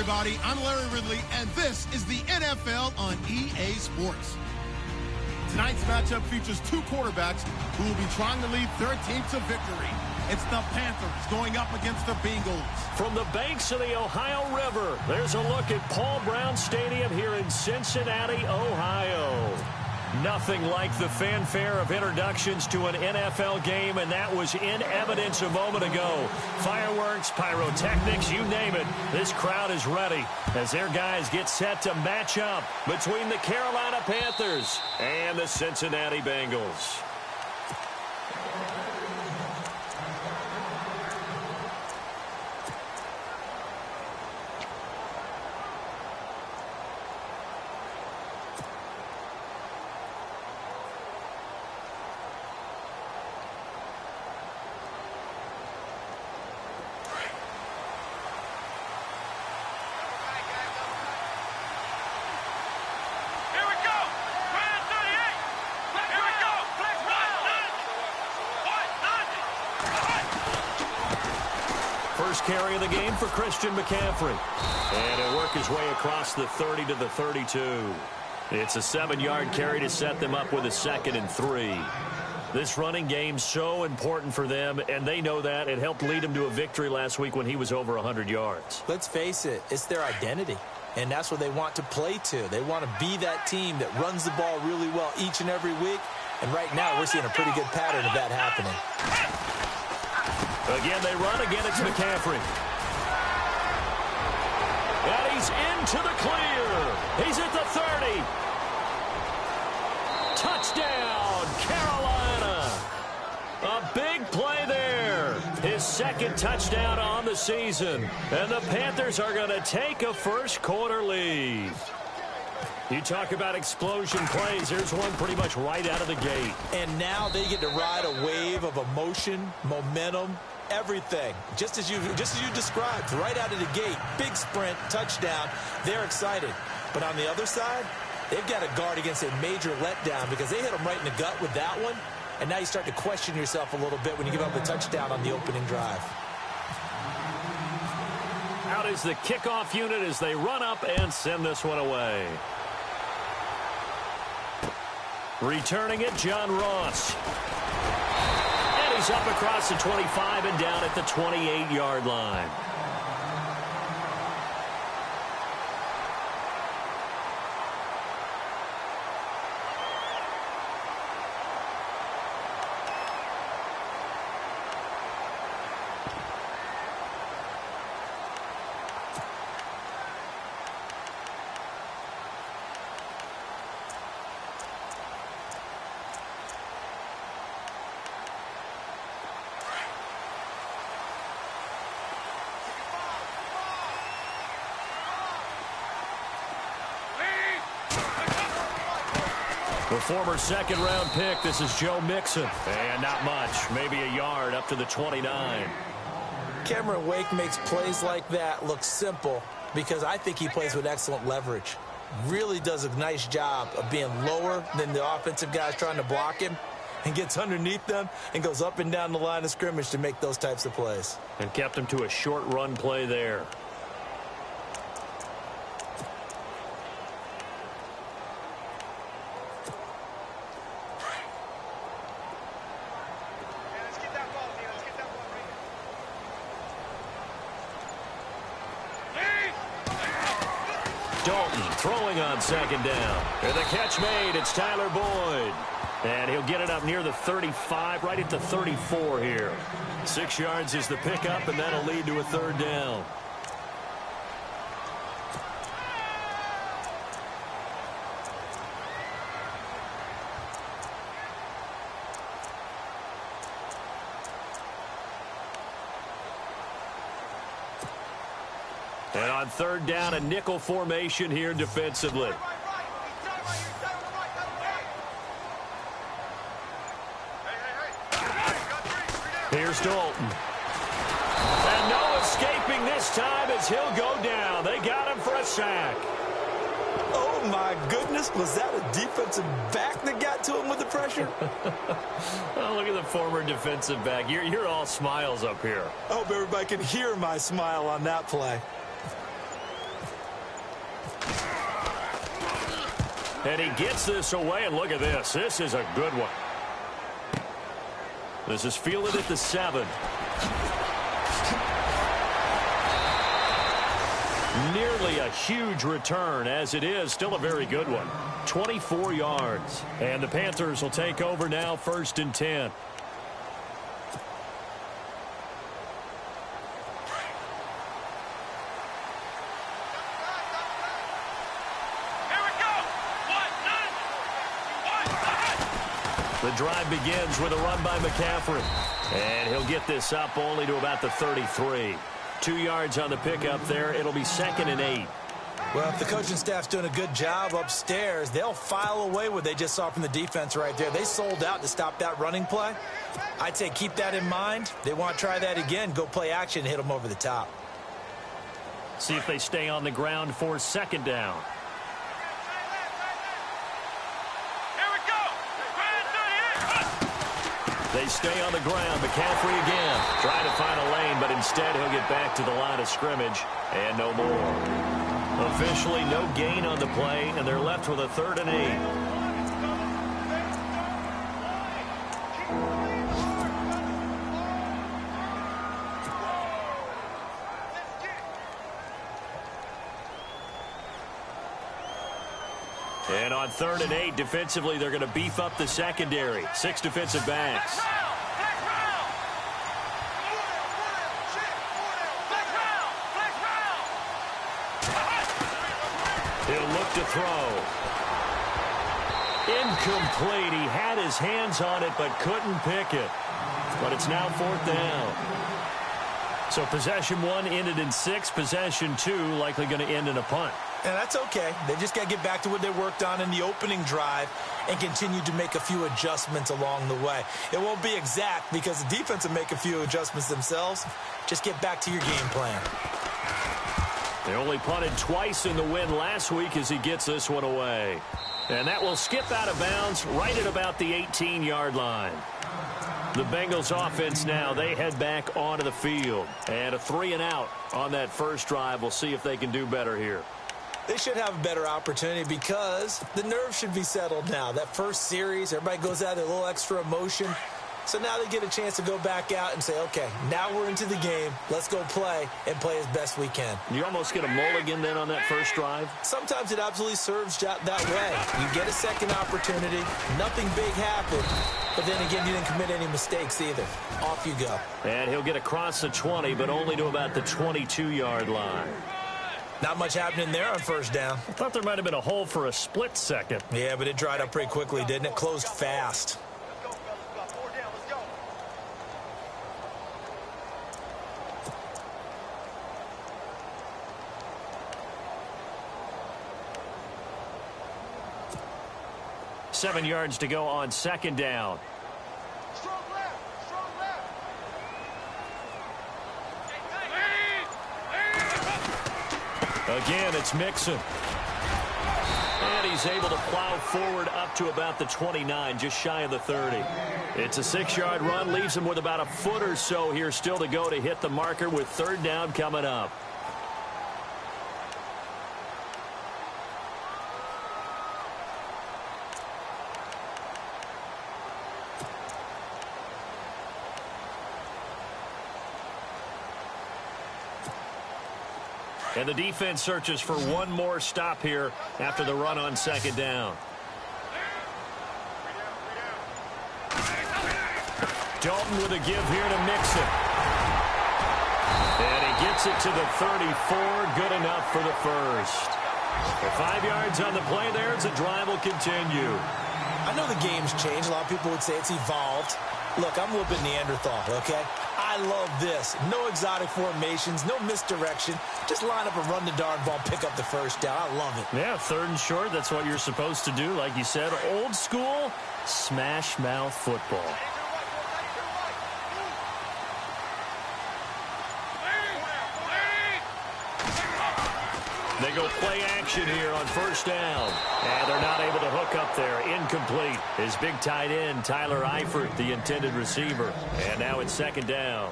everybody. I'm Larry Ridley, and this is the NFL on EA Sports. Tonight's matchup features two quarterbacks who will be trying to lead their team to victory. It's the Panthers going up against the Bengals. From the banks of the Ohio River, there's a look at Paul Brown Stadium here in Cincinnati, Ohio. Nothing like the fanfare of introductions to an NFL game, and that was in evidence a moment ago. Fireworks, pyrotechnics, you name it. This crowd is ready as their guys get set to match up between the Carolina Panthers and the Cincinnati Bengals. Carry of the game for Christian McCaffrey. And he'll work his way across the 30 to the 32. It's a 7-yard carry to set them up with a 2nd and 3. This running game's so important for them, and they know that. It helped lead them to a victory last week when he was over 100 yards. Let's face it, it's their identity. And that's what they want to play to. They want to be that team that runs the ball really well each and every week. And right now, we're seeing a pretty good pattern of that happening. Again, they run. Again, it's McCaffrey. And he's into the clear. He's at the 30. Touchdown, Carolina. A big play there. His 2nd touchdown on the season. And the Panthers are going to take a first-quarter lead. You talk about explosion plays. There's one pretty much right out of the gate. And now they get to ride a wave of emotion, momentum, everything. Just as you described, right out of the gate, big sprint, touchdown. They're excited. But on the other side, they've got to guard against a major letdown because they hit them right in the gut with that one. And now you start to question yourself a little bit when you give up a touchdown on the opening drive. Out is the kickoff unit as they run up and send this one away. Returning it, John Ross. And he's up across the 25 and down at the 28-yard line. The former 2nd-round pick, this is Joe Mixon. And not much, maybe a yard up to the 29. Cameron Wake makes plays like that look simple because I think he plays with excellent leverage. Really does a nice job of being lower than the offensive guys trying to block him and gets underneath them and goes up and down the line of scrimmage to make those types of plays. And kept him to a short run play there. Throwing on 2nd down. And the catch made. It's Tyler Boyd. And he'll get it up near the 35, right at the 34 here. 6 yards is the pickup, and that'll lead to a 3rd down. And on 3rd down, a nickel formation here defensively. Here's Dalton. And no escaping this time as he'll go down. They got him for a sack. Oh, my goodness. Was that a defensive back that got to him with the pressure? Oh, look at the former defensive back. You're all smiles up here. I hope everybody can hear my smile on that play. And he gets this away, and look at this. This is a good one. This is fielded at the 7. Nearly a huge return, as it is still a very good one. 24 yards. And the Panthers will take over now, 1st and 10. The drive begins with a run by McCaffrey. And he'll get this up only to about the 33. 2 yards on the pickup there. It'll be 2nd and 8. Well, if the coaching staff's doing a good job upstairs, they'll file away what they just saw from the defense right there. They sold out to stop that running play. I'd say keep that in mind. They want to try that again. Go play action and hit them over the top. See if they stay on the ground for 2nd down. They stay on the ground. McCaffrey again. Trying to find a lane, but instead he'll get back to the line of scrimmage and no more. Officially no gain on the play, and they're left with a 3rd and 8. And on 3rd and 8, defensively, they're going to beef up the secondary. 6 defensive backs. He'll look to throw. Incomplete. He had his hands on it, but couldn't pick it. But it's now 4th down. So possession 1 ended in 6. Possession 2 likely going to end in a punt. And that's okay. They've just got to get back to what they worked on in the opening drive and continue to make a few adjustments along the way. It won't be exact because the defense will make a few adjustments themselves. Just get back to your game plan. They only punted twice in the win last week as he gets this one away. And that will skip out of bounds right at about the 18-yard line. The Bengals offense now, they head back onto the field. And a 3-and-out on that first drive. We'll see if they can do better here. They should have a better opportunity because the nerves should be settled now. That first series, everybody goes out with a little extra emotion. So now they get a chance to go back out and say, okay, now we're into the game. Let's go play and play as best we can. You almost get a mulligan then on that first drive? Sometimes it absolutely serves that way. You get a second opportunity. Nothing big happened. But then again, you didn't commit any mistakes either. Off you go. And he'll get across the 20, but only to about the 22-yard line. Not much happening there on first down. I thought there might have been a hole for a split second. Yeah, but it dried up pretty quickly, didn't it? Closed fast. Seven yards to go on 2nd down. Again, it's Mixon. And he's able to plow forward up to about the 29, just shy of the 30. It's a 6-yard run, leaves him with about a foot or so here still to go to hit the marker with 3rd down coming up. And the defense searches for one more stop here after the run on 2nd down. Dalton with a give here to Mixon. And he gets it to the 34. Good enough for the first. For 5 yards on the play there as the drive will continue. I know the game's changed. A lot of people would say it's evolved. Look, I'm a little bit Neanderthal, okay? I love this. No exotic formations, no misdirection. Just line up and run the darn ball, pick up the first down. I love it. Yeah, 3rd and short. That's what you're supposed to do. Like you said, old school smash mouth football. They go play action here on 1st down. And they're not able to hook up there. Incomplete. His big tight end, Tyler Eifert, the intended receiver. And now it's 2nd down.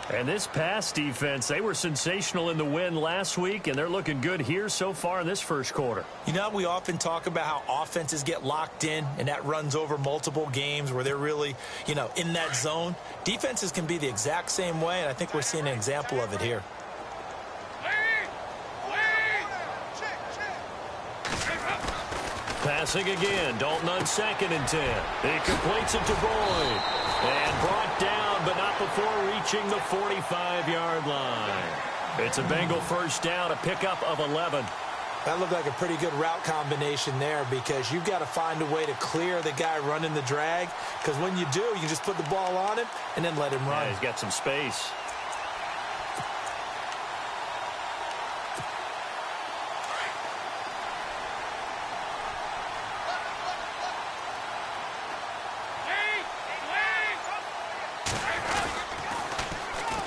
And this pass defense, they were sensational in the win last week, and they're looking good here so far in this first quarter. You know, we often talk about how offenses get locked in, and that runs over multiple games where they're really, in that zone. Defenses can be the exact same way, and I think we're seeing an example of it here. Passing again, Dalton on 2nd and 10. He completes it to Boyd. And brought down, but not before reaching the 45-yard line. It's a Bengal first down, a pickup of 11. That looked like a pretty good route combination there because you've got to find a way to clear the guy running the drag. Because when you do, you can just put the ball on him and then let him run. Yeah, he's got some space.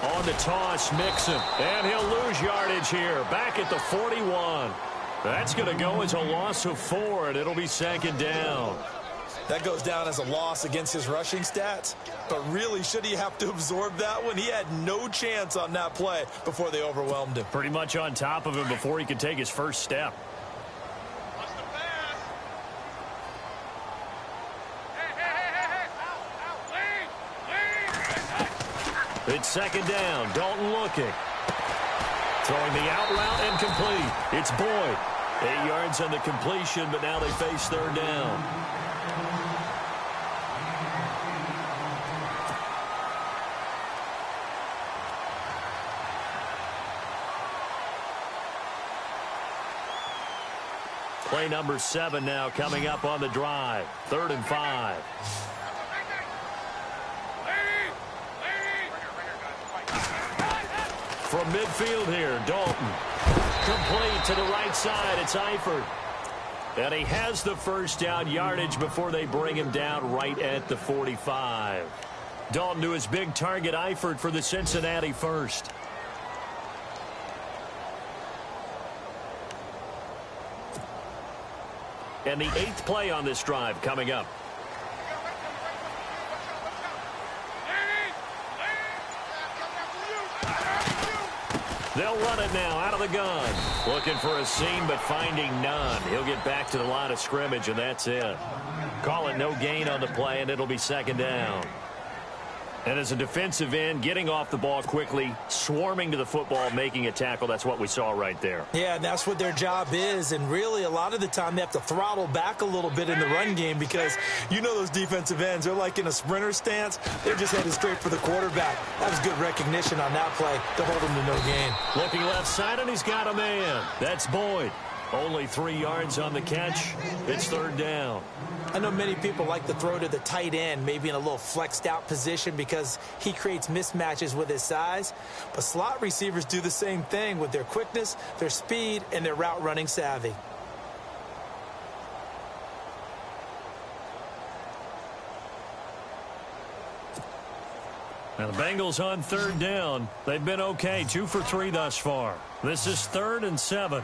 On the toss, Mixon, and he'll lose yardage here, back at the 41. That's going to go as a loss of 4, and it'll be 2nd down. That goes down as a loss against his rushing stats, but really, should he have to absorb that one? He had no chance on that play before they overwhelmed him. Pretty much on top of him before he could take his first step. It's 2nd down. Dalton looking. Throwing the out route and complete. It's Boyd. 8 yards on the completion, but now they face 3rd down. Play number 7 now coming up on the drive. 3rd and 5. From midfield here, Dalton. Complete to the right side. It's Eifert. And he has the first down yardage before they bring him down right at the 45. Dalton to his big target, Eifert, for the Cincinnati first. And the 8th play on this drive coming up. They'll run it now out of the gun. Looking for a seam, but finding none. He'll get back to the line of scrimmage, and that's it. Call it no gain on the play, and it'll be 2nd down. And as a defensive end, getting off the ball quickly, swarming to the football, making a tackle, that's what we saw right there. Yeah, and that's what their job is. And really, a lot of the time, they have to throttle back a little bit in the run game because those defensive ends, they're like in a sprinter stance. They're just headed straight for the quarterback. That was good recognition on that play to hold him to no gain. Looking left side, and he's got a man. That's Boyd. Only 3 yards on the catch. It's 3rd down. I know many people like to throw to the tight end, maybe in a little flexed out position because he creates mismatches with his size. But slot receivers do the same thing with their quickness, their speed, and their route running savvy. Now the Bengals on 3rd down. They've been okay, 2 for 3 thus far. This is 3rd and 7.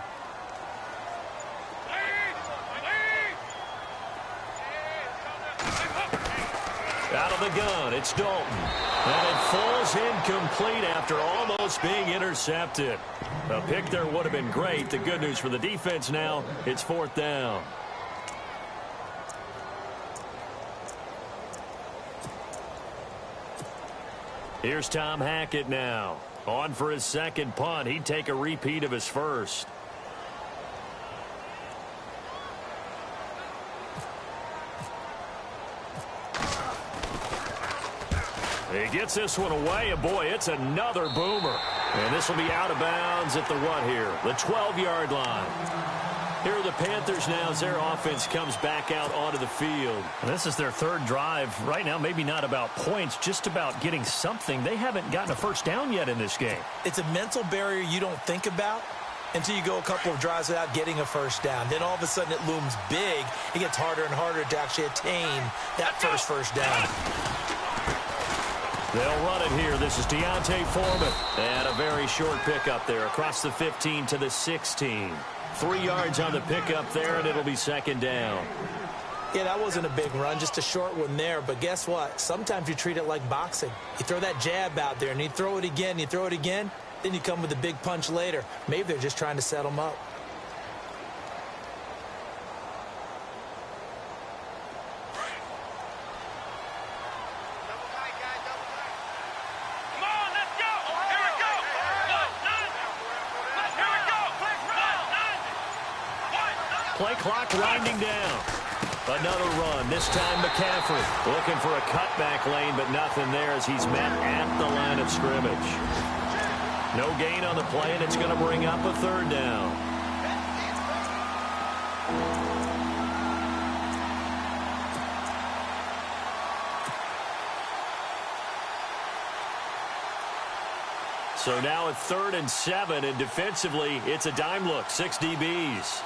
Out of the gun, it's Dalton. And it falls incomplete after almost being intercepted. A pick there would have been great. The good news for the defense now, it's 4th down. Here's Tom Hackett now. On for his 2nd punt. He'd take a repeat of his first. He gets this one away, and boy, it's another boomer. And this will be out of bounds at the what here? The 12-yard line. Here are the Panthers now as their offense comes back out onto the field. And this is their 3rd drive. Right now, maybe not about points, just about getting something. They haven't gotten a first down yet in this game. It's a mental barrier you don't think about until you go a couple of drives without getting a first down. Then all of a sudden it looms big. It gets harder and harder to actually attain that first down. They'll run it here. This is Deontay Foreman. And a very short pickup there across the 15 to the 16. 3 yards on the pickup there, and it'll be 2nd down. Yeah, that wasn't a big run, just a short one there. But guess what? Sometimes you treat it like boxing. You throw that jab out there, and you throw it again, you throw it again, then you come with a big punch later. Maybe they're just trying to set them up. Play clock winding down. Another run, this time McCaffrey. Looking for a cutback lane, but nothing there as he's met at the line of scrimmage. No gain on the play, and it's going to bring up a third down. So now it's 3rd and 7, and defensively, it's a dime look. 6 DBs.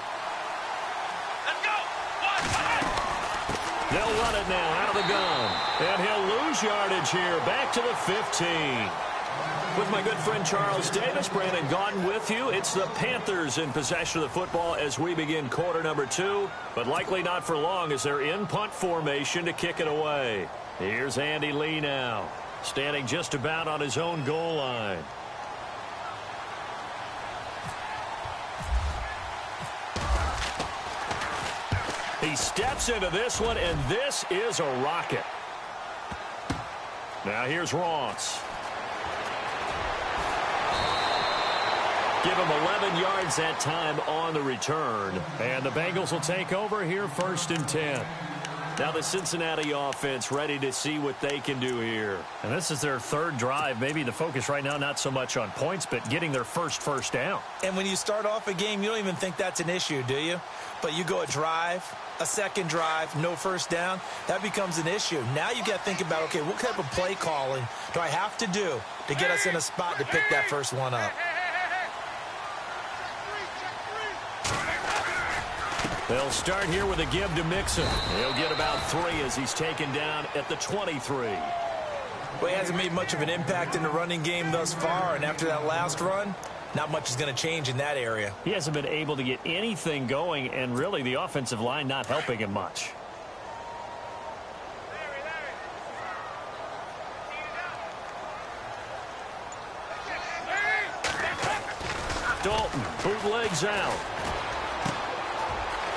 They'll run it now out of the gun. And he'll lose yardage here. Back to the 15. With my good friend Charles Davis, Brandon Gaudin with you. It's the Panthers in possession of the football as we begin quarter number 2. But likely not for long as they're in punt formation to kick it away. Here's Andy Lee now. Standing just about on his own goal line. He steps into this one, and this is a rocket. Now here's Ross. Give him 11 yards that time on the return. And the Bengals will take over here 1st and 10. Now the Cincinnati offense ready to see what they can do here. And this is their 3rd drive. Maybe the focus right now not so much on points, but getting their first down. And when you start off a game, you don't even think that's an issue, do you? But you go a drive, a second drive, no first down, that becomes an issue. Now you got to think about, okay, what type of play calling do I have to do to get us in a spot to pick that first one up? They'll start here with a give to Mixon. He'll get about 3 as he's taken down at the 23. Well, he hasn't made much of an impact in the running game thus far, and after that last run, not much is going to change in that area. He hasn't been able to get anything going, and really the offensive line not helping him much. Dalton bootlegs out.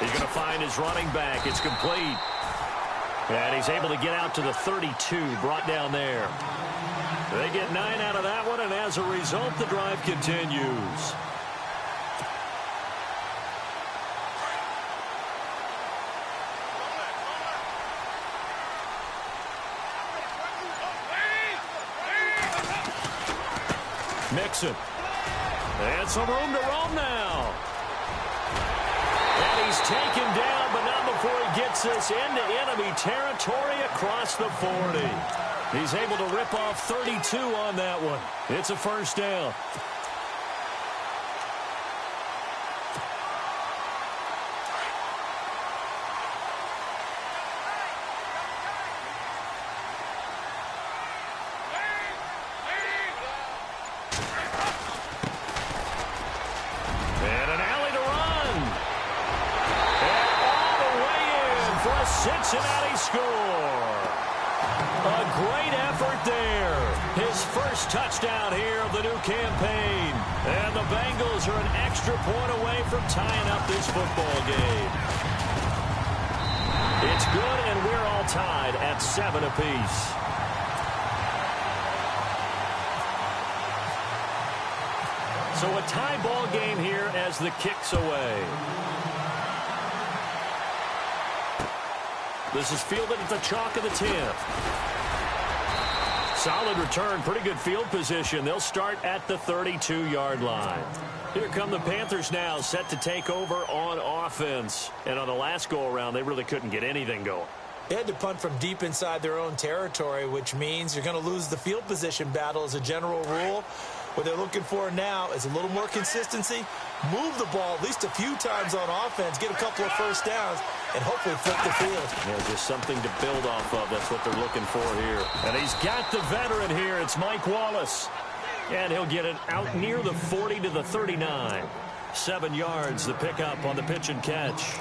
He's going to find his running back. It's complete. And he's able to get out to the 32, brought down there. They get 9 out of that one, and as a result, the drive continues. Mixon. And some room to roam now. And he's taken down, but not before he gets this into enemy territory across the 40. He's able to rip off 32 on that one. It's a first down. Cincinnati score. A great effort there. His first touchdown here of the new campaign. And the Bengals are an extra point away from tying up this football game. It's good, and we're all tied at 7 apiece. So a tie ball game here as the kick's away. This is fielded at the chalk of the 10th. Solid return, pretty good field position. They'll start at the 32-yard line. Here come the Panthers now, set to take over on offense. And on the last go-around, they really couldn't get anything going. They had to punt from deep inside their own territory, which means you're going to lose the field position battle as a general rule. What they're looking for now is a little more consistency, move the ball at least a few times on offense, get a couple of first downs, and hopefully flip the field. Yeah, just something to build off of. That's what they're looking for here. And he's got the veteran here. It's Mike Wallace. And he'll get it out near the 40 to the 39. 7 yards, the pickup on the pitch and catch.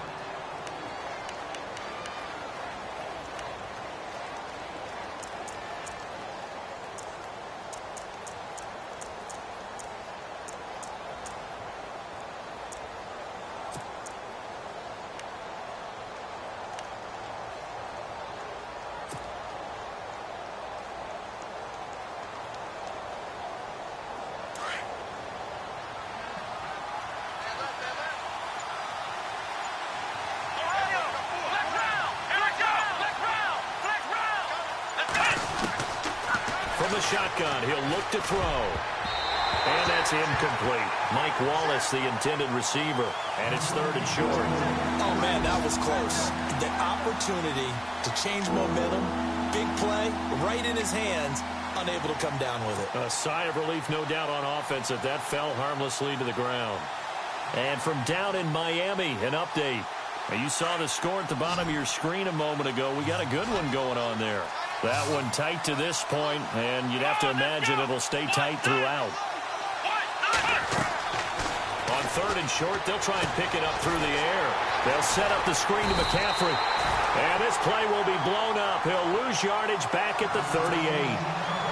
From the shotgun, he'll look to throw. And that's incomplete. Mike Wallace, the intended receiver. And it's 3rd and short. Oh, man, that was close. The opportunity to change momentum, big play, right in his hands, unable to come down with it. A sigh of relief, no doubt, on offense that fell harmlessly to the ground. And from down in Miami, an update. You saw the score at the bottom of your screen a moment ago. We got a good one going on there. That one tight to this point, and you'd have to imagine it'll stay tight throughout. On 3rd and short, they'll try and pick it up through the air. They'll set up the screen to McCaffrey. And this play will be blown up. He'll lose yardage back at the 38.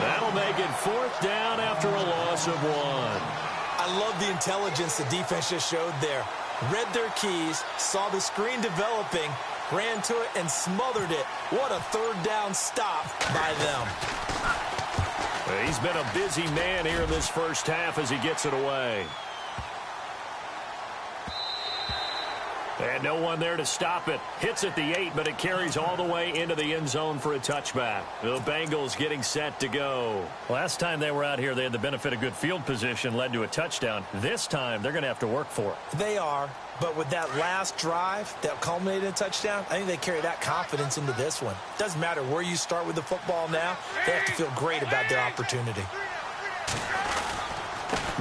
That'll make it 4th down after a loss of 1. I love the intelligence the defense just showed there. Read their keys, saw the screen developing, ran to it, and smothered it. What a 3rd down stop by them. He's been a busy man here in this first half as he gets it away. And no one there to stop it. Hits at the 8, but it carries all the way into the end zone for a touchback. The Bengals getting set to go. Last time they were out here, they had the benefit of good field position, led to a touchdown. This time, they're going to have to work for it. They are, but with that last drive that culminated in a touchdown, I think they carry that confidence into this one. Doesn't matter where you start with the football now, they have to feel great about their opportunity.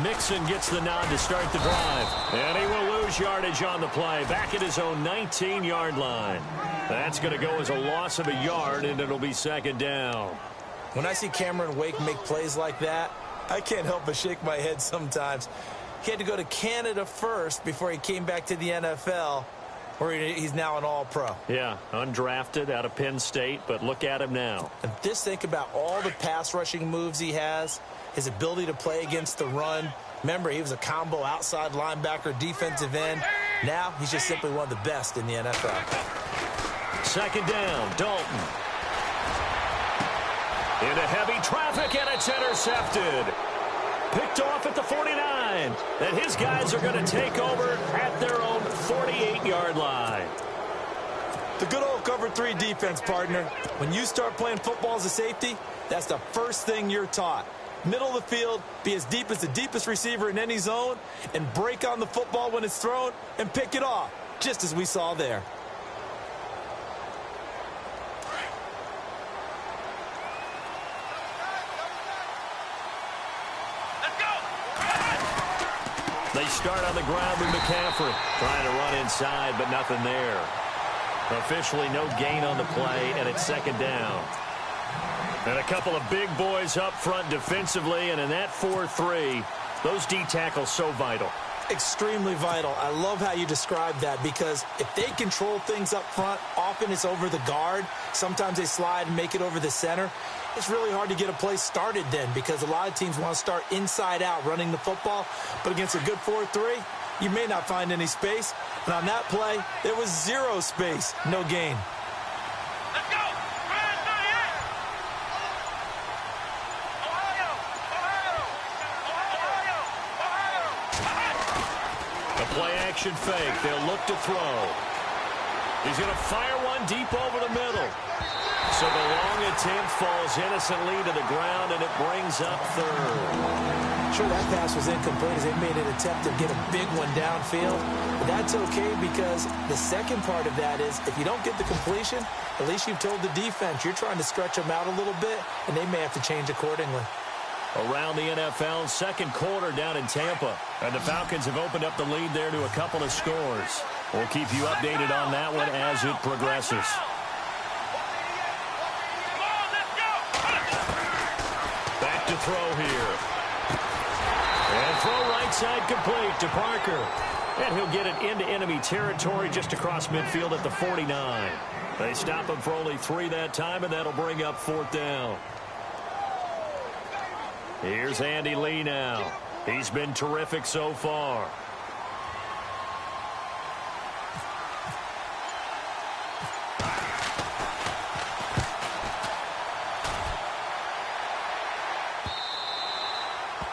Mixon gets the nod to start the drive. And he will lose yardage on the play. Back at his own 19-yard line. That's going to go as a loss of a yard, and it'll be 2nd down. When I see Cameron Wake make plays like that, I can't help but shake my head sometimes. He had to go to Canada first before he came back to the NFL, where he's now an All-Pro. Yeah, undrafted out of Penn State, but look at him now. And just think about all the pass-rushing moves he has, his ability to play against the run. Remember, he was a combo outside linebacker, defensive end. Now he's just simply one of the best in the NFL. 2nd down, Dalton. Into heavy traffic, and it's intercepted. Picked off at the 49. And his guys are going to take over at their own 48-yard line. The good old cover 3 defense, partner. When you start playing football as a safety, that's the first thing you're taught. Middle of the field, be as deep as the deepest receiver in any zone, and break on the football when it's thrown and pick it off, just as we saw there. They start on the ground with McCaffrey. Trying to run inside, but nothing there. Officially no gain on the play, and it's 2nd down. And a couple of big boys up front defensively, and in that 4-3, those D tackles so vital. Extremely vital. I love how you describe that, because if they control things up front, often it's over the guard. Sometimes they slide and make it over the center. It's really hard to get a play started then, because a lot of teams want to start inside out running the football. But against a good 4-3, you may not find any space. And on that play, there was 0 space, no gain. Play-action fake. They'll look to throw. He's going to fire one deep over the middle. So the long attempt falls innocently to the ground, and it brings up 3rd. Sure, that pass was incomplete as they made an attempt to get a big one downfield. But that's okay, because the second part of that is if you don't get the completion, at least you've told the defense you're trying to stretch them out a little bit, and they may have to change accordingly. Around the NFL, 2nd quarter down in Tampa. And the Falcons have opened up the lead there to a couple of scores. We'll keep you updated on that one as it progresses. Back to throw here. And throw right side complete to Parker. And he'll get it into enemy territory just across midfield at the 49. They stop him for only 3 that time, and that'll bring up 4th down. Here's Andy Lee now. He's been terrific so far.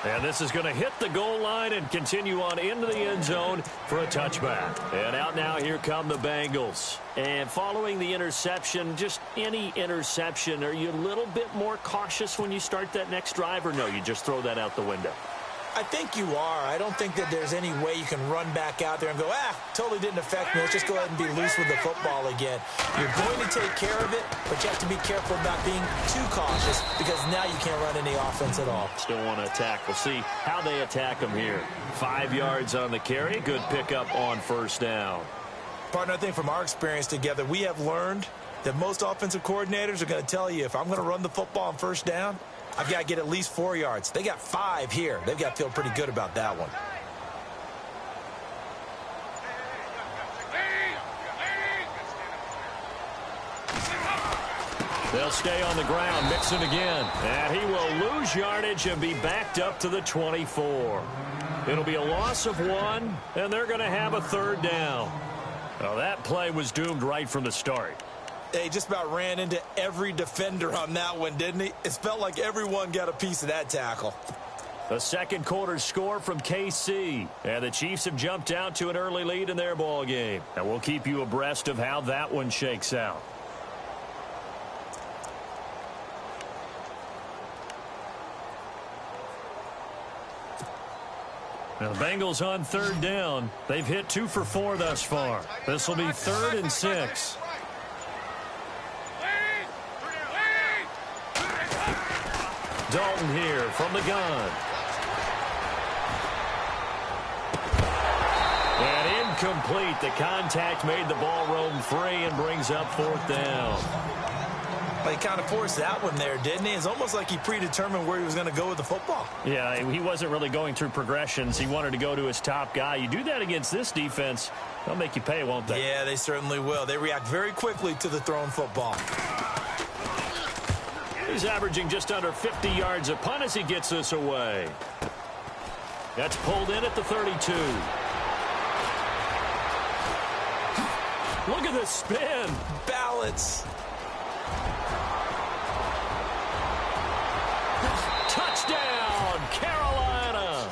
And this is going to hit the goal line and continue on into the end zone for a touchback. And out now, here come the Bengals. And following the interception, just any interception, are you a little bit more cautious when you start that next drive, or no, you just throw that out the window? I think you are. I don't think that there's any way you can run back out there and go, totally didn't affect me. Let's just go ahead and be loose with the football again. You're going to take care of it, but you have to be careful about being too cautious because now you can't run any offense at all. Still want to attack. We'll see how they attack them here. 5 yards on the carry. Good pickup on first down. Partner, I think from our experience together, we have learned that most offensive coordinators are going to tell you, if I'm going to run the football on first down, I've got to get at least 4 yards. They got 5 here. They've got to feel pretty good about that one. They'll stay on the ground, Mixon again. And he will lose yardage and be backed up to the 24. It'll be a loss of 1, and they're going to have a third down. Well, that play was doomed right from the start. He just about ran into every defender on that one, didn't he? It felt like everyone got a piece of that tackle. The second quarter score from KC. And the Chiefs have jumped out to an early lead in their ball game. And we'll keep you abreast of how that one shakes out. Now the Bengals on third down. They've hit 2 for 4 thus far. This will be 3rd and 6. Dalton here from the gun. And incomplete. The contact made the ball roam free and brings up 4th down. Well, he kind of forced that one there, didn't he? It's almost like he predetermined where he was going to go with the football. Yeah, he wasn't really going through progressions. He wanted to go to his top guy. You do that against this defense, they'll make you pay, won't they? Yeah, they certainly will. They react very quickly to the thrown football. He's averaging just under 50 yards a punt as he gets this away. That's pulled in at the 32. Look at the spin. Balance. Touchdown, Carolina.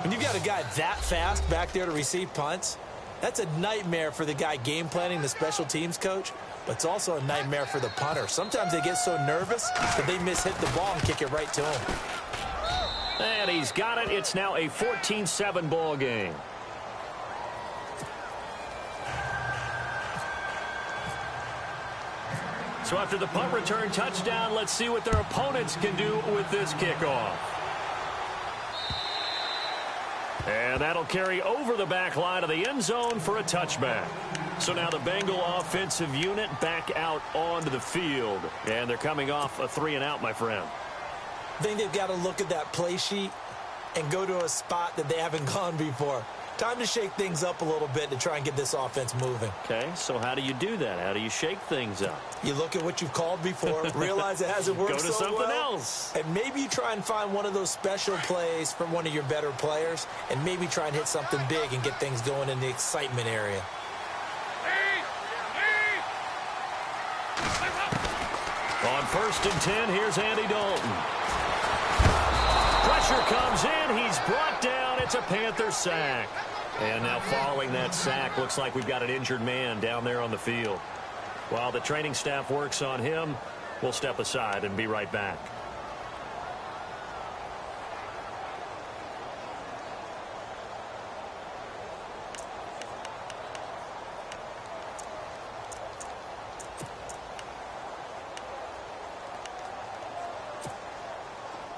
When you've got a guy that fast back there to receive punts, that's a nightmare for the guy game planning, the special teams coach, but it's also a nightmare for the punter. Sometimes they get so nervous that they hit the ball and kick it right to him. And he's got it. It's now a 14-7 ball game. So after the punt return touchdown, let's see what their opponents can do with this kickoff. And that'll carry over the back line of the end zone for a touchback. So now the Bengal offensive unit back out onto the field. And they're coming off a 3-and-out, my friend. I think they've got to look at that play sheet and go to a spot that they haven't gone before. Time to shake things up a little bit to try and get this offense moving. Okay, so how do you do that? How do you shake things up? You look at what you've called before, realize it hasn't worked so well. Go to something else. And maybe you try and find one of those special plays from one of your better players, and maybe try and hit something big and get things going in the excitement area. On 1st and 10, here's Andy Dalton. Pressure comes in. He's brought down. It's a Panther sack. And now following that sack, looks like we've got an injured man down there on the field. While the training staff works on him, we'll step aside and be right back.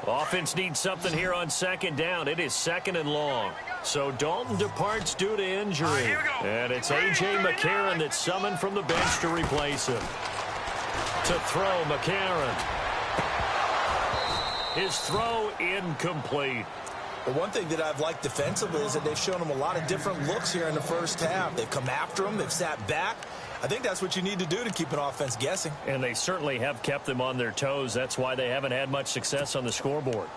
Offense needs something here on 2nd down. It is 2nd and long. So Dalton departs due to injury. And it's A.J. McCarron that's summoned from the bench to replace him. To throw, McCarron. His throw incomplete. But one thing that I've liked defensively is that they've shown him a lot of different looks here in the first half. They've come after him. They've sat back. I think that's what you need to do to keep an offense guessing. And they certainly have kept them on their toes. That's why they haven't had much success on the scoreboard.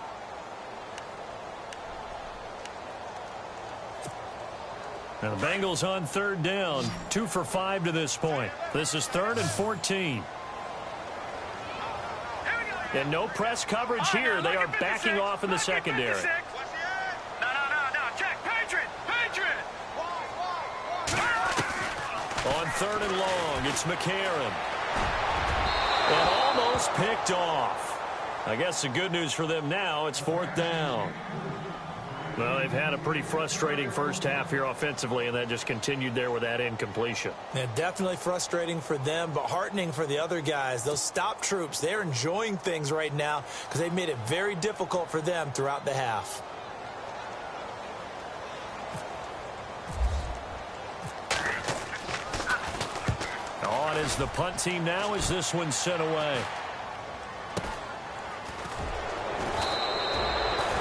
Now the Bengals on 3rd down. 2 for 5 to this point. This is 3rd and 14. And no press coverage here. They are backing off in the secondary. On 3rd and long, it's McCarron. And almost picked off. I guess the good news for them now, it's 4th down. Well, they've had a pretty frustrating first half here offensively, and that just continued there with that incompletion. Yeah, definitely frustrating for them, but heartening for the other guys. Those stop troops, they're enjoying things right now because they've made it very difficult for them throughout the half. On is the punt team now as this one's sent away.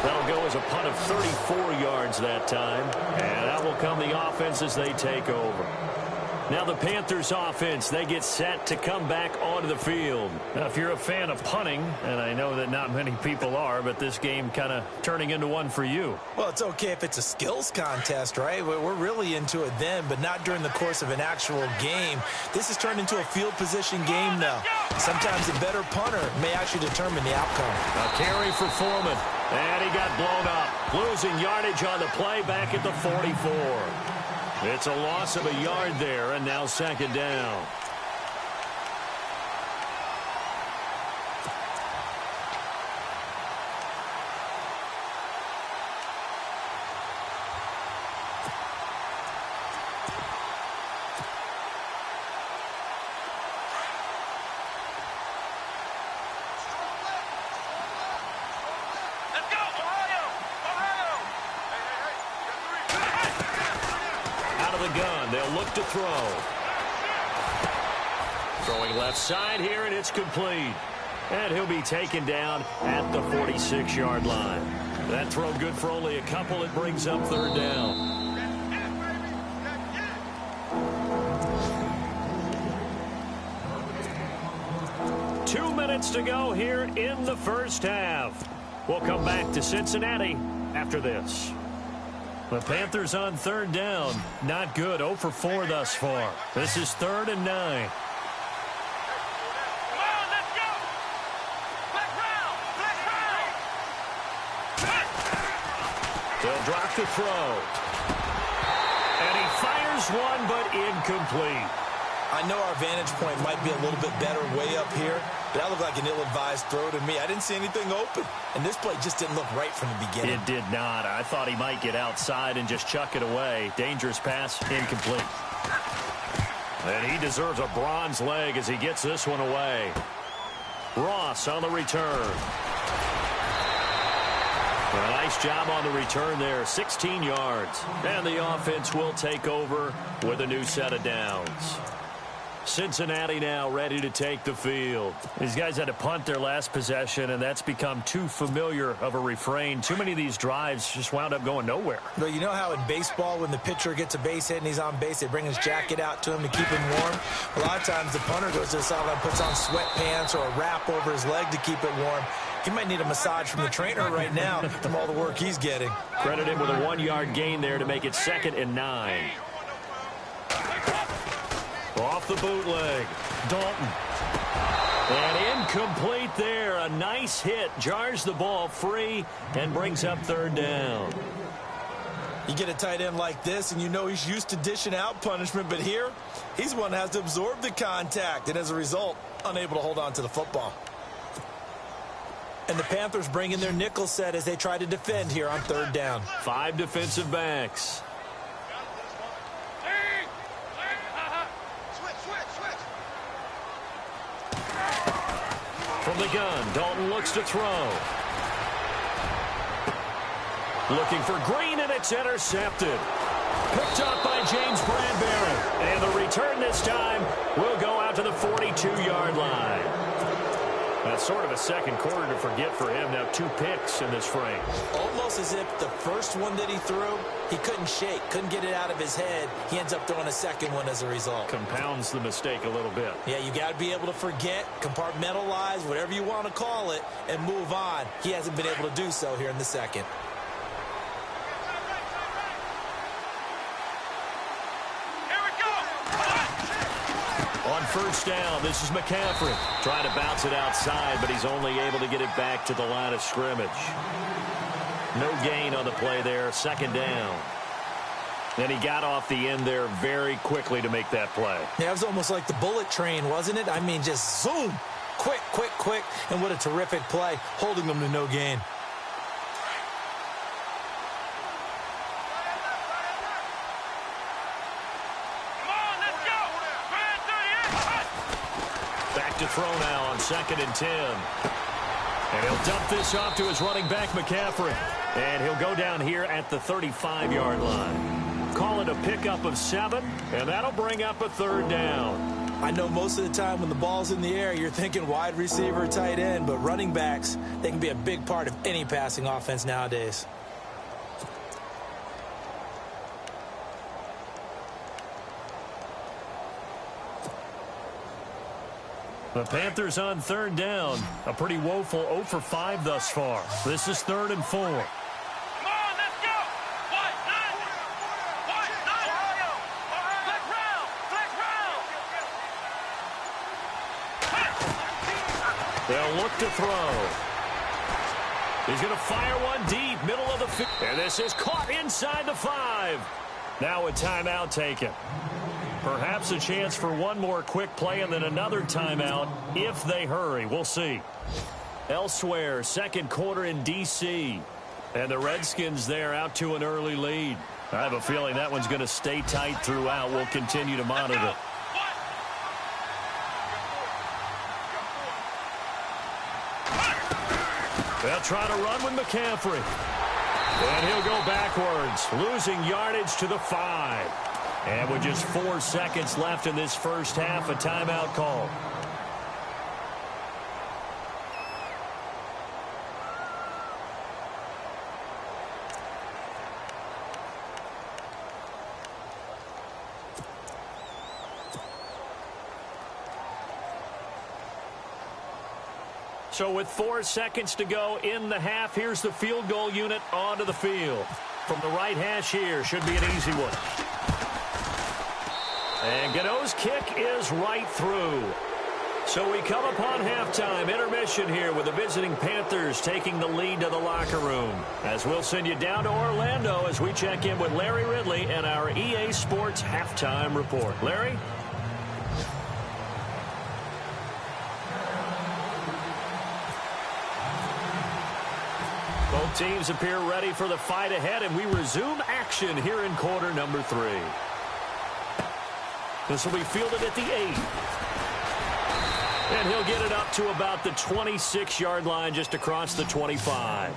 That'll go as a punt of 34 yards that time. And out will come the offense as they take over. Now the Panthers offense, they get set to come back onto the field. Now, if you're a fan of punting, and I know that not many people are, but this game kind of turning into one for you. Well, it's okay if it's a skills contest, right? We're really into it then, but not during the course of an actual game. This has turned into a field position game now. Sometimes a better punter may actually determine the outcome. A carry for Foreman, and he got blown up. Losing yardage on the play back at the 44. It's a loss of a yard there, and now 2nd down. They'll look to throw. Throwing left side here, and it's complete. And he'll be taken down at the 46-yard line. That throw good for only a couple. It brings up 3rd down. Two minutes to go here in the first half. We'll come back to Cincinnati after this. The Panthers on 3rd down. Not good. 0 for 4 thus far. This is 3rd and 9. Come on, let's go. Black round. They'll drop the throw. And he fires one, but incomplete. I know our vantage point might be a little bit better way up here, but that looked like an ill-advised throw to me. I didn't see anything open, and this play just didn't look right from the beginning. It did not. I thought he might get outside and just chuck it away. Dangerous pass, incomplete. And he deserves a bronze leg as he gets this one away. Ross on the return. A nice job on the return there, 16 yards. And the offense will take over with a new set of downs. Cincinnati now ready to take the field. These guys had to punt their last possession, and that's become too familiar of a refrain. Too many of these drives just wound up going nowhere. But you know how in baseball, when the pitcher gets a base hit and he's on base, they bring his jacket out to him to keep him warm? A lot of times the punter goes to the sideline, puts on sweatpants or a wrap over his leg to keep it warm. He might need a massage from the trainer right now from all the work he's getting. Credit him with a 1-yard gain there to make it 2nd and 9. Off the bootleg, Dalton. And incomplete there. A nice hit. Jars the ball free and brings up 3rd down. You get a tight end like this, and you know he's used to dishing out punishment, but here, he's one that has to absorb the contact, and as a result, unable to hold on to the football. And the Panthers bring in their nickel set as they try to defend here on 3rd down. 5 defensive backs. From the gun, Dalton looks to throw. Looking for Green, and it's intercepted. Picked up by James Bradbury. And the return this time will go out to the 42-yard line. That's sort of a second quarter to forget for him. Now 2 picks in this frame. Almost as if the first one that he threw, he couldn't shake, couldn't get it out of his head. He ends up throwing a second one as a result. Compounds the mistake a little bit. Yeah, you got to be able to forget, compartmentalize, whatever you want to call it, and move on. He hasn't been able to do so here in the second. On first down. This is McCaffrey. Trying to bounce it outside, but he's only able to get it back to the line of scrimmage. No gain on the play there. Second down. And he got off the end there very quickly to make that play. Yeah, it was almost like the bullet train, wasn't it? I mean, just zoom. Quick, quick, quick. And what a terrific play, holding them to no gain. To throw now on 2nd and 10. And he'll dump this off to his running back, McCaffrey. And he'll go down here at the 35-yard line. Call it a pickup of 7, and that'll bring up a 3rd down. I know most of the time when the ball's in the air, you're thinking wide receiver, tight end, but running backs, they can be a big part of any passing offense nowadays. The Panthers on 3rd down. A pretty woeful 0 for 5 thus far. This is 3rd and 4. Come on, let's go! White, nine! Flex round! They'll look to throw. He's going to fire one deep, middle of the field. And this is caught inside the 5. Now a timeout taken. Perhaps a chance for one more quick play and then another timeout if they hurry. We'll see. Elsewhere, second quarter in D.C. And the Redskins there out to an early lead. I have a feeling that one's going to stay tight throughout. We'll continue to monitor. They'll try to run with McCaffrey. And he'll go backwards, losing yardage to the 5. And with just 4 seconds left in this first half, a timeout call. So with 4 seconds to go in the half, here's the field goal unit onto the field. From the right hash here, should be an easy one. And Godot's kick is right through. So we come upon halftime, intermission here with the visiting Panthers taking the lead to the locker room. As we'll send you down to Orlando as we check in with Larry Ridley and our EA Sports halftime report. Larry? Both teams appear ready for the fight ahead, and we resume action here in quarter number 3. This will be fielded at the 8. And he'll get it up to about the 26-yard line just across the 25.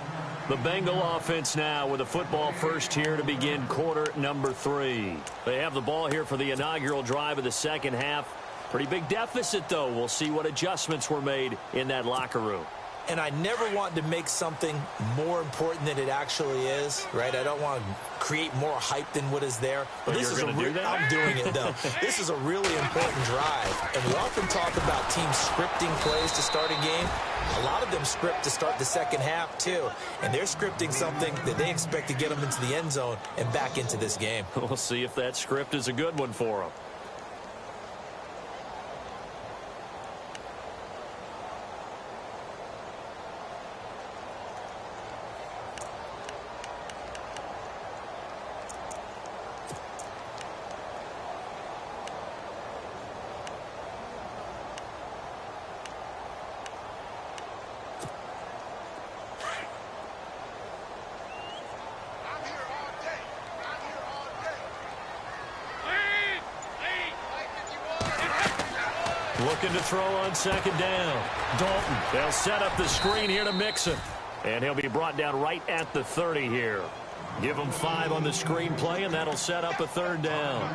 The Bengal offense now with a football first here to begin quarter number 3. They have the ball here for the inaugural drive of the second half. Pretty big deficit, though. We'll see what adjustments were made in that locker room. And I never want to make something more important than it actually is, right? I don't want to create more hype than what is there. But this is I'm doing it, though. This is a really important drive. And we often talk about teams scripting plays to start a game. A lot of them script to start the second half, too. And they're scripting something that they expect to get them into the end zone and back into this game. We'll see if that script is a good one for them. Looking to throw on second down. Dalton. They'll set up the screen here to Mixon. And he'll be brought down right at the 30 here. Give him 5 on the screen play, and that'll set up a third down.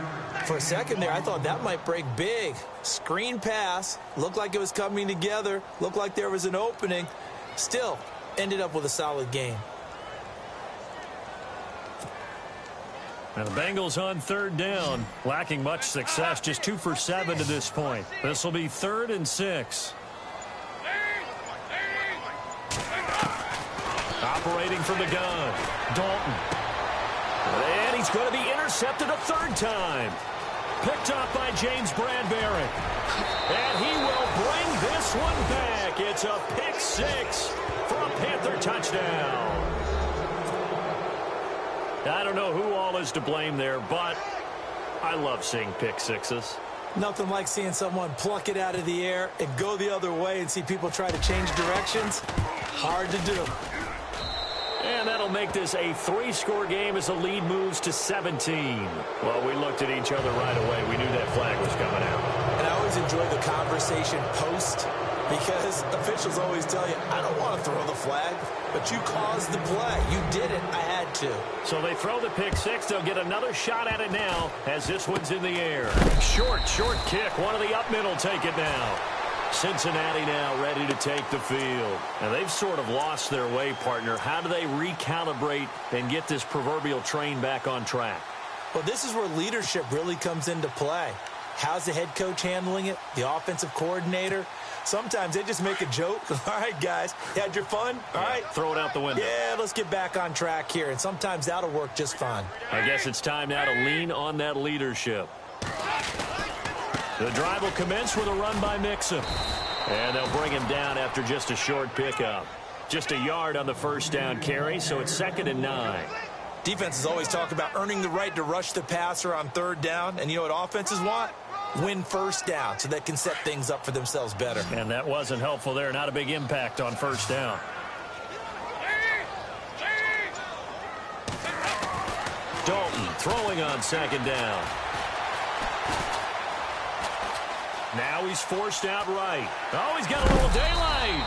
For a second there, I thought that might break big. Screen pass. Looked like it was coming together. Looked like there was an opening. Still, ended up with a solid game. And the Bengals on third down, lacking much success, just 2 for 7 to this point. This will be 3rd and 6. Operating from the gun, Dalton. And he's going to be intercepted a 3rd time. Picked off by James Bradbury. And he will bring this one back. It's a pick six for a Panther touchdown. I don't know who all is to blame there, but I love seeing pick sixes. Nothing like seeing someone pluck it out of the air and go the other way and see people try to change directions. Hard to do. And that'll make this a 3-score game as the lead moves to 17. Well, we looked at each other right away. We knew that flag was coming out. And I always enjoy the conversation post because officials always tell you, I don't want to throw the flag, but you caused the play. You did it. I had to. So they throw the pick six. They'll get another shot at it now as this one's in the air. Short kick. One of the up middle take it now. Cincinnati now ready to take the field. And they've sort of lost their way, partner. How do they recalibrate and get this proverbial train back on track? Well, this is where leadership really comes into play. How's the head coach handling it? The offensive coordinator? Sometimes they just make a joke. All right, guys, you had your fun? All right. Throw it out the window. Yeah, let's get back on track here. And sometimes that'll work just fine. I guess it's time now to lean on that leadership. The drive will commence with a run by Mixon. And they'll bring him down after just a short pickup. Just a yard on the first down carry, so it's 2nd and 9. Defenses always talk about earning the right to rush the passer on 3rd down. And you know what offenses want? Win first down so they can set things up for themselves better. And that wasn't helpful there. Not a big impact on first down. Dalton throwing on 2nd down. Now he's forced out right. Oh, he's got a little daylight.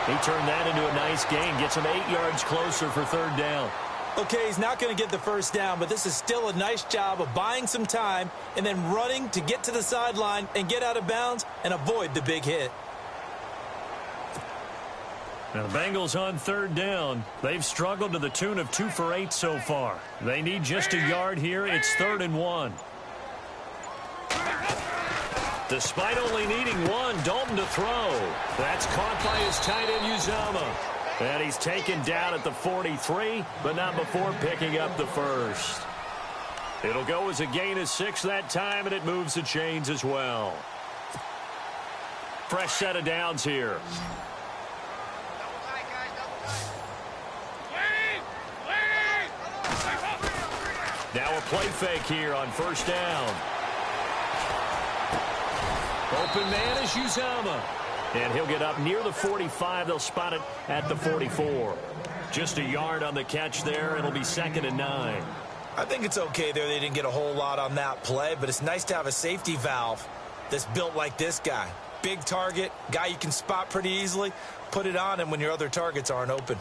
He turned that into a nice gain. Gets him 8 yards closer for 3rd down. Okay, he's not going to get the first down, but this is still a nice job of buying some time and then running to get to the sideline and get out of bounds and avoid the big hit. Now the Bengals on 3rd down. They've struggled to the tune of 2 for 8 so far. They need just a yard here. It's 3rd and 1. Despite only needing 1, Dalton to throw. That's caught by his tight end, Uzama. And he's taken down at the 43, but not before picking up the first. It'll go as a gain of 6 that time, and it moves the chains as well. Fresh set of downs here. Now a play fake here on 1st down. Open man is Uzama. And he'll get up near the 45. They'll spot it at the 44. Just a yard on the catch there. It'll be 2nd and 9. I think it's okay there. They didn't get a whole lot on that play, but it's nice to have a safety valve that's built like this guy. Big target, guy you can spot pretty easily. Put it on him when your other targets aren't open.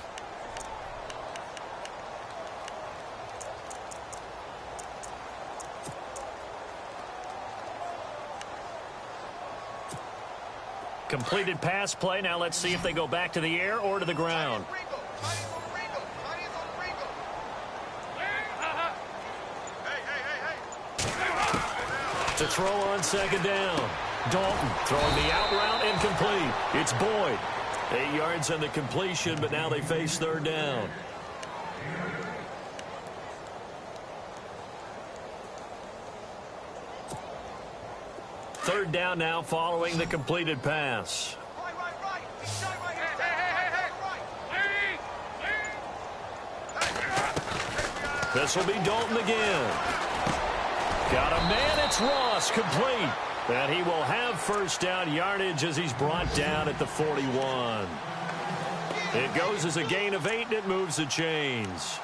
Completed pass play. Now let's see if they go back to the air or to the ground. To throw on 2nd down. Dalton throwing the out route incomplete. It's Boyd. 8 yards on the completion, but now they face 3rd down. Third down now following the completed pass. This will be Dalton again. Got a man, it's Ross, complete. And he will have first down yardage as he's brought down at the 41. It goes as a gain of 8, and it moves the chains.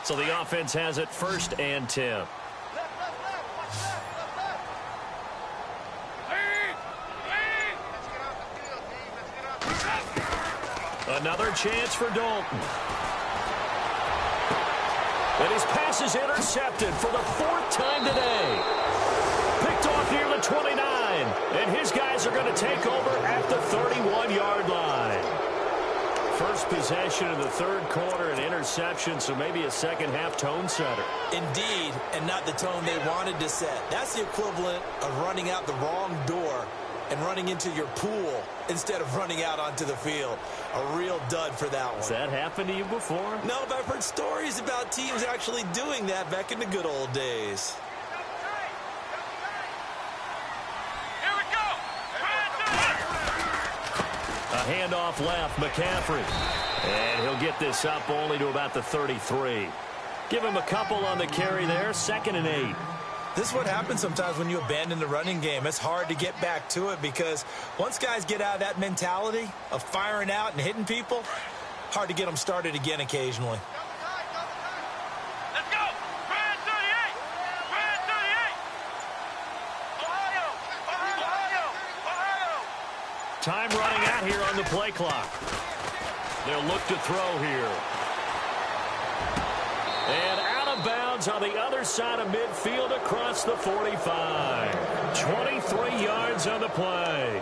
So the offense has it 1st and 10. Another chance for Dalton. And his pass is intercepted for the 4th time today. Picked off near the 29. And his guys are going to take over at the 31-yard line. first possession of the third quarter, an interception, so maybe a second-half tone setter. Indeed, and not the tone they wanted to set. That's the equivalent of running out the wrong door and running into your pool instead of running out onto the field. A real dud for that one. Has that happened to you before? No, but I've heard stories about teams actually doing that back in the good old days. Here we go. A handoff left, McCaffrey. And he'll get this up only to about the 33. Give him a couple on the carry there, 2nd and 8. This is what happens sometimes when you abandon the running game. It's hard to get back to it because once guys get out of that mentality of firing out and hitting people, hard to get them started again occasionally. Let's go. Brand 38. Brand 38. Ohio. Ohio. Ohio. Time running out here on the play clock. They'll look to throw here. And out of bounds on the other side of midfield across the 45. 23 yards on the play.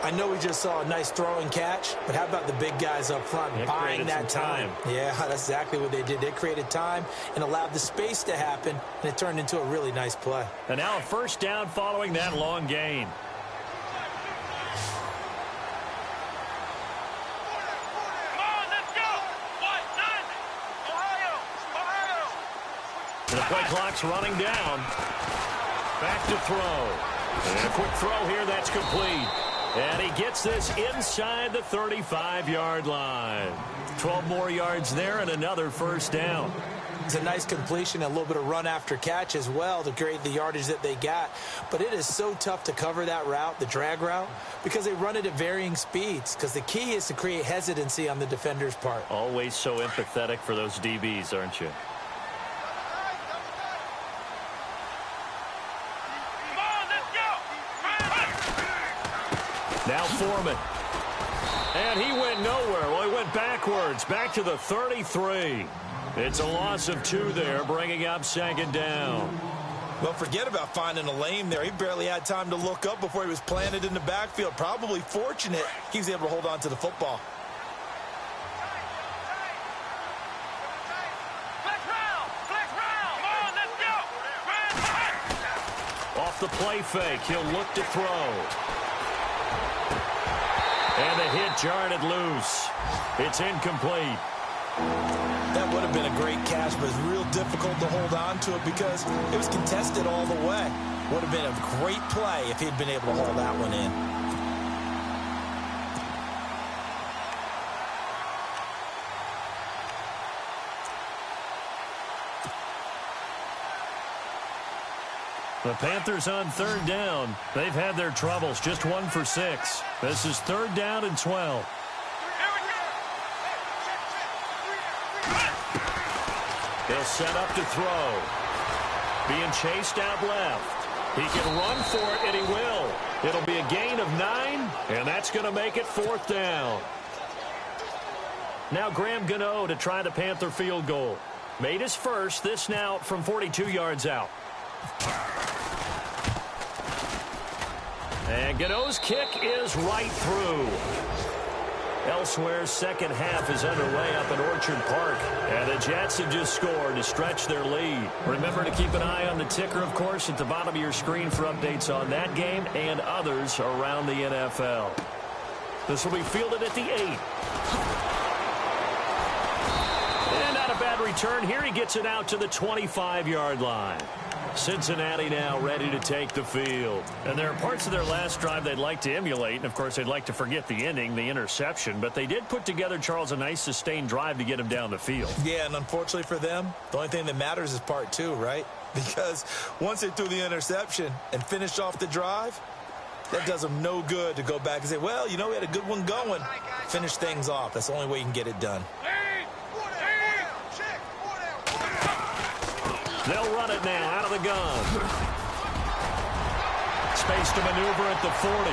I know we just saw a nice throw and catch, but how about the big guys up front buying that time? Yeah, that's exactly what they did. They created time and allowed the space to happen, and it turned into a really nice play. And now a first down following that long gain. The play clock's running down. Back to throw. And a quick throw here, that's complete. And he gets this inside the 35-yard line. 12 more yards there and another first down. It's a nice completion, a little bit of run after catch as well to create the yardage that they got. But it is so tough to cover that route, the drag route, because they run it at varying speeds. Because the key is to create hesitancy on the defender's part. Always so empathetic for those DBs, aren't you? Now Foreman. And he went nowhere. Well, he went backwards, back to the 33. It's a loss of 2 there, bringing up 2nd down. Well, forget about finding a lane there. He barely had time to look up before he was planted in the backfield. Probably fortunate he was able to hold on to the football. Off the play fake, he'll look to throw. And the hit jarred it loose. It's incomplete. That would have been a great catch, but it's real difficult to hold on to it because it was contested all the way. Would have been a great play if he'd been able to hold that one in. The Panthers on 3rd down. They've had their troubles, just 1 for 6. This is 3rd down and 12. He'll set up to throw. Being chased out left. He can run for it, and he will. It'll be a gain of 9, and that's going to make it 4th down. Now Graham Gano to try the Panther field goal. Made his first, this now from 42 yards out. And Gano's kick is right through. Elsewhere, second half is underway up at Orchard Park. And the Jets have just scored to stretch their lead. Remember to keep an eye on the ticker, of course, at the bottom of your screen for updates on that game and others around the NFL. This will be fielded at the 8. And not a bad return here. He gets it out to the 25-yard line. Cincinnati now ready to take the field. And there are parts of their last drive they'd like to emulate. And, of course, they'd like to forget the ending, the interception. But they did put together, Charles, a nice sustained drive to get him down the field. Yeah, and unfortunately for them, the only thing that matters is part 2, right? Because once they threw the interception and finished off the drive, that does them no good to go back and say, well, you know, we had a good one going. Finish things off. That's the only way you can get it done. They'll run it now out of the gun. Space to maneuver at the 40.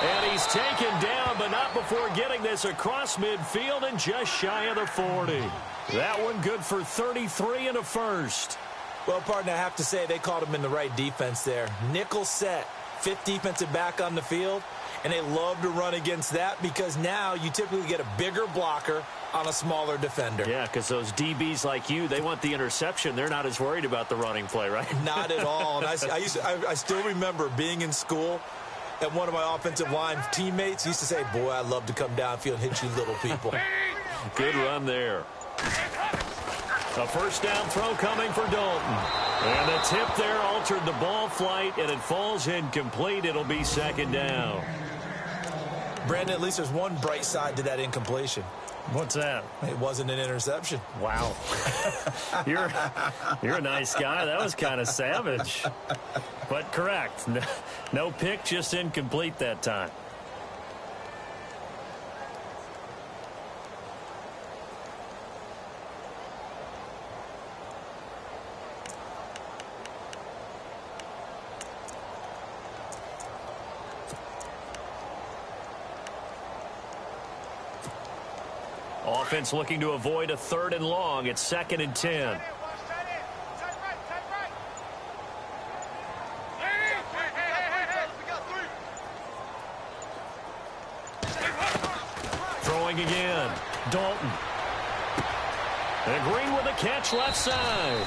And he's taken down, but not before getting this across midfield and just shy of the 40. That one good for 33 and a first. Well, partner, I have to say they called him in the right defense there. Nickel set, 5th defensive back on the field. And they love to run against that because now you typically get a bigger blocker on a smaller defender. Yeah, because those DBs like you, they want the interception. They're not as worried about the running play, right? Not at all. And I still remember being in school, and one of my offensive line teammates used to say, boy, I'd love to come downfield and hit you little people. Good run there. A first down throw coming for Dalton. And the tip there altered the ball flight, and it falls incomplete. It'll be second down. Brandon, at least there's one bright side to that incompletion. What's that? It wasn't an interception. Wow. You're a nice guy. That was kind of savage. But correct. No pick, just incomplete that time. Offense looking to avoid a 3rd and long. It's 2nd and 10. Throwing again. Dalton. And Green with a catch left side.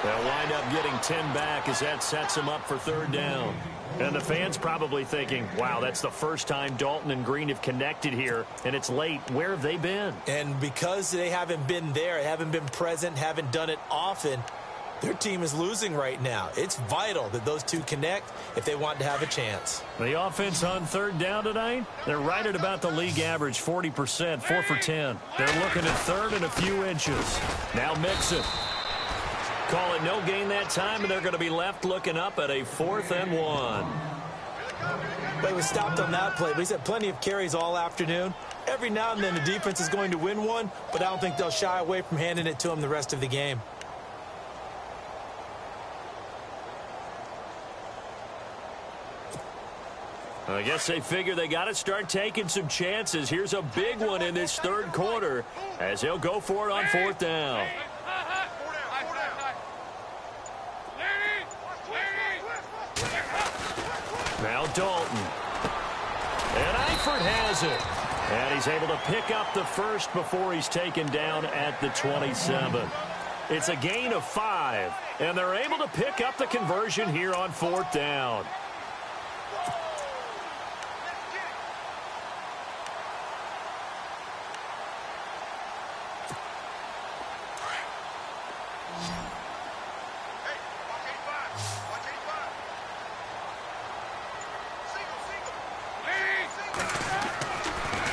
They'll wind up getting 10 back as that sets them up for 3rd down. And the fans probably thinking, wow, that's the first time Dalton and Green have connected here, and it's late. Where have they been? And because they haven't been there, haven't been present, haven't done it often, their team is losing right now. It's vital that those two connect if they want to have a chance. The offense on 3rd down tonight, they're right at about the league average, 40%, 4 for 10. They're looking at 3rd and a few inches. Now Mixon. Call it no gain that time, and they're going to be left looking up at a 4th and 1. They was stopped on that play, but he's had plenty of carries all afternoon. Every now and then the defense is going to win one, but I don't think they'll shy away from handing it to him the rest of the game. I guess they figure they got to start taking some chances. Here's a big one in this 3rd quarter as they'll go for it on 4th down. Now Dalton. And Eifert has it. And he's able to pick up the first before he's taken down at the 27. It's a gain of 5. And they're able to pick up the conversion here on 4th down.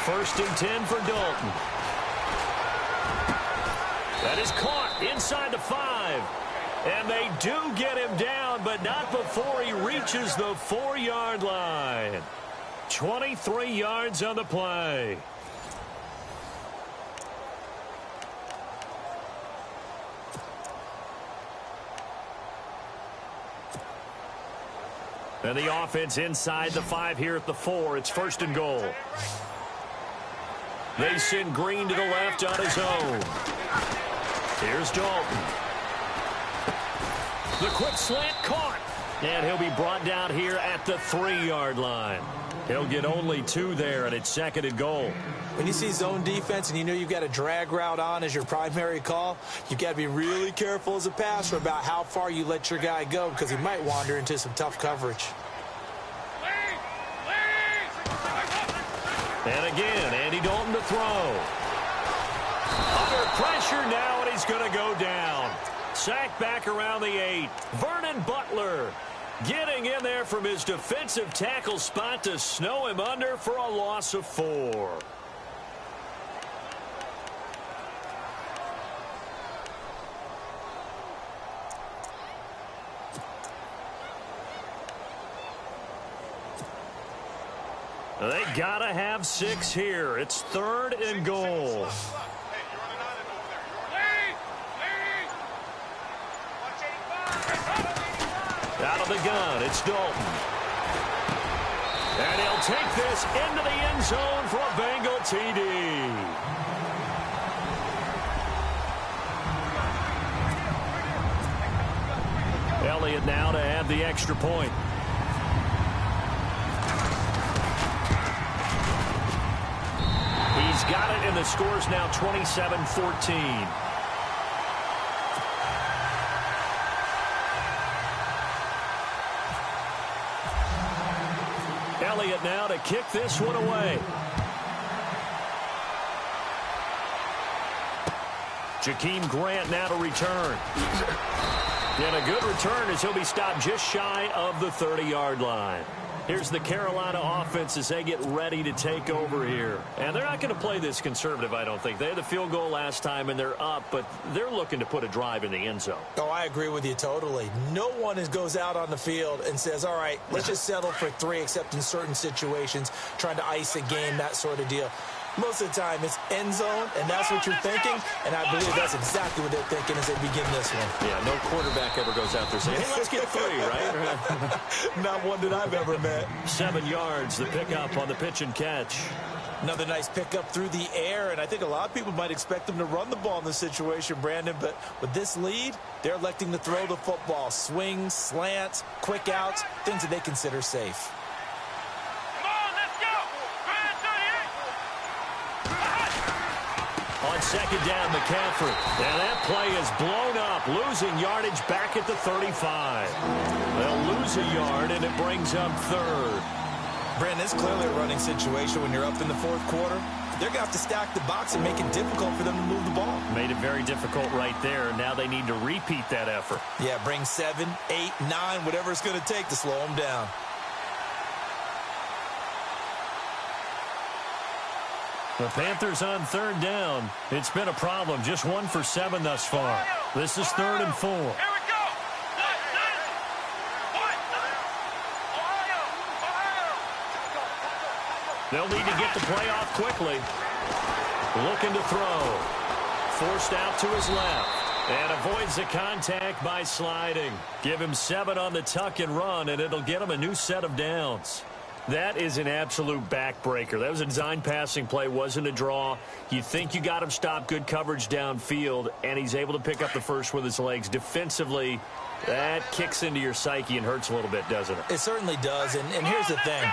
First and 10 for Dalton. That is caught inside the 5. And they do get him down, but not before he reaches the 4-yard line. 23 yards on the play. And the offense inside the 5 here at the 4. It's 1st and goal. They send Green to the left on his own. Here's Dalton. The quick slant caught. And he'll be brought down here at the 3-yard line. He'll get only 2 there, and it's 2nd and goal. When you see zone defense and you know you've got a drag route on as your primary call, you've got to be really careful as a passer about how far you let your guy go because he might wander into some tough coverage. And again, Andy Dalton to throw. Under pressure now, and he's going to go down. Sacked back around the 8. Vernon Butler getting in there from his defensive tackle spot to snow him under for a loss of 4. They got to have 6 here. It's 3rd and goal. Out of the gun, it's Dalton. And he'll take this into the end zone for a Bengal TD. Elliott now to add the extra point. And the score's now 27-14. Elliott now to kick this one away. Jakeem Grant now to return. And a good return as he'll be stopped just shy of the 30-yard line. Here's the Carolina offense as they get ready to take over here. And they're not going to play this conservative, I don't think. They had the field goal last time, and they're up, but they're looking to put a drive in the end zone. Oh, I agree with you totally. No one goes out on the field and says, all right, let's just settle for 3, except in certain situations, trying to ice a game, that sort of deal. Most of the time, it's end zone, and that's what you're thinking, and I believe that's exactly what they're thinking as they begin this one. Yeah, no quarterback ever goes out there saying, hey, let's get 3, right? Not one that I've ever met. 7 yards, the pickup on the pitch and catch. Another nice pickup through the air, and I think a lot of people might expect them to run the ball in this situation, Brandon, but with this lead, they're electing to throw the football. Swings, slants, quick outs, things that they consider safe. On second down, McCaffrey. And that play is blown up, losing yardage back at the 35. They'll lose a yard, and it brings up third. Brandon, it's clearly a running situation when you're up in the fourth quarter. They're going to have to stack the box and make it difficult for them to move the ball. Made it very difficult right there. Now they need to repeat that effort. Yeah, bring 7, 8, 9, whatever it's going to take to slow them down. The Panthers on third down. It's been a problem. Just 1 for 7 thus far. This is 3rd and 4. Here we go. They'll need to get the play off quickly. Looking to throw. Forced out to his left. And avoids the contact by sliding. Give him 7 on the tuck and run, and it'll get him a new set of downs. That is an absolute backbreaker. That was a design passing play, wasn't a draw. You think you got him stopped, good coverage downfield, and he's able to pick up the first with his legs. Defensively, that kicks into your psyche and hurts a little bit, doesn't it? It certainly does, and here's the thing.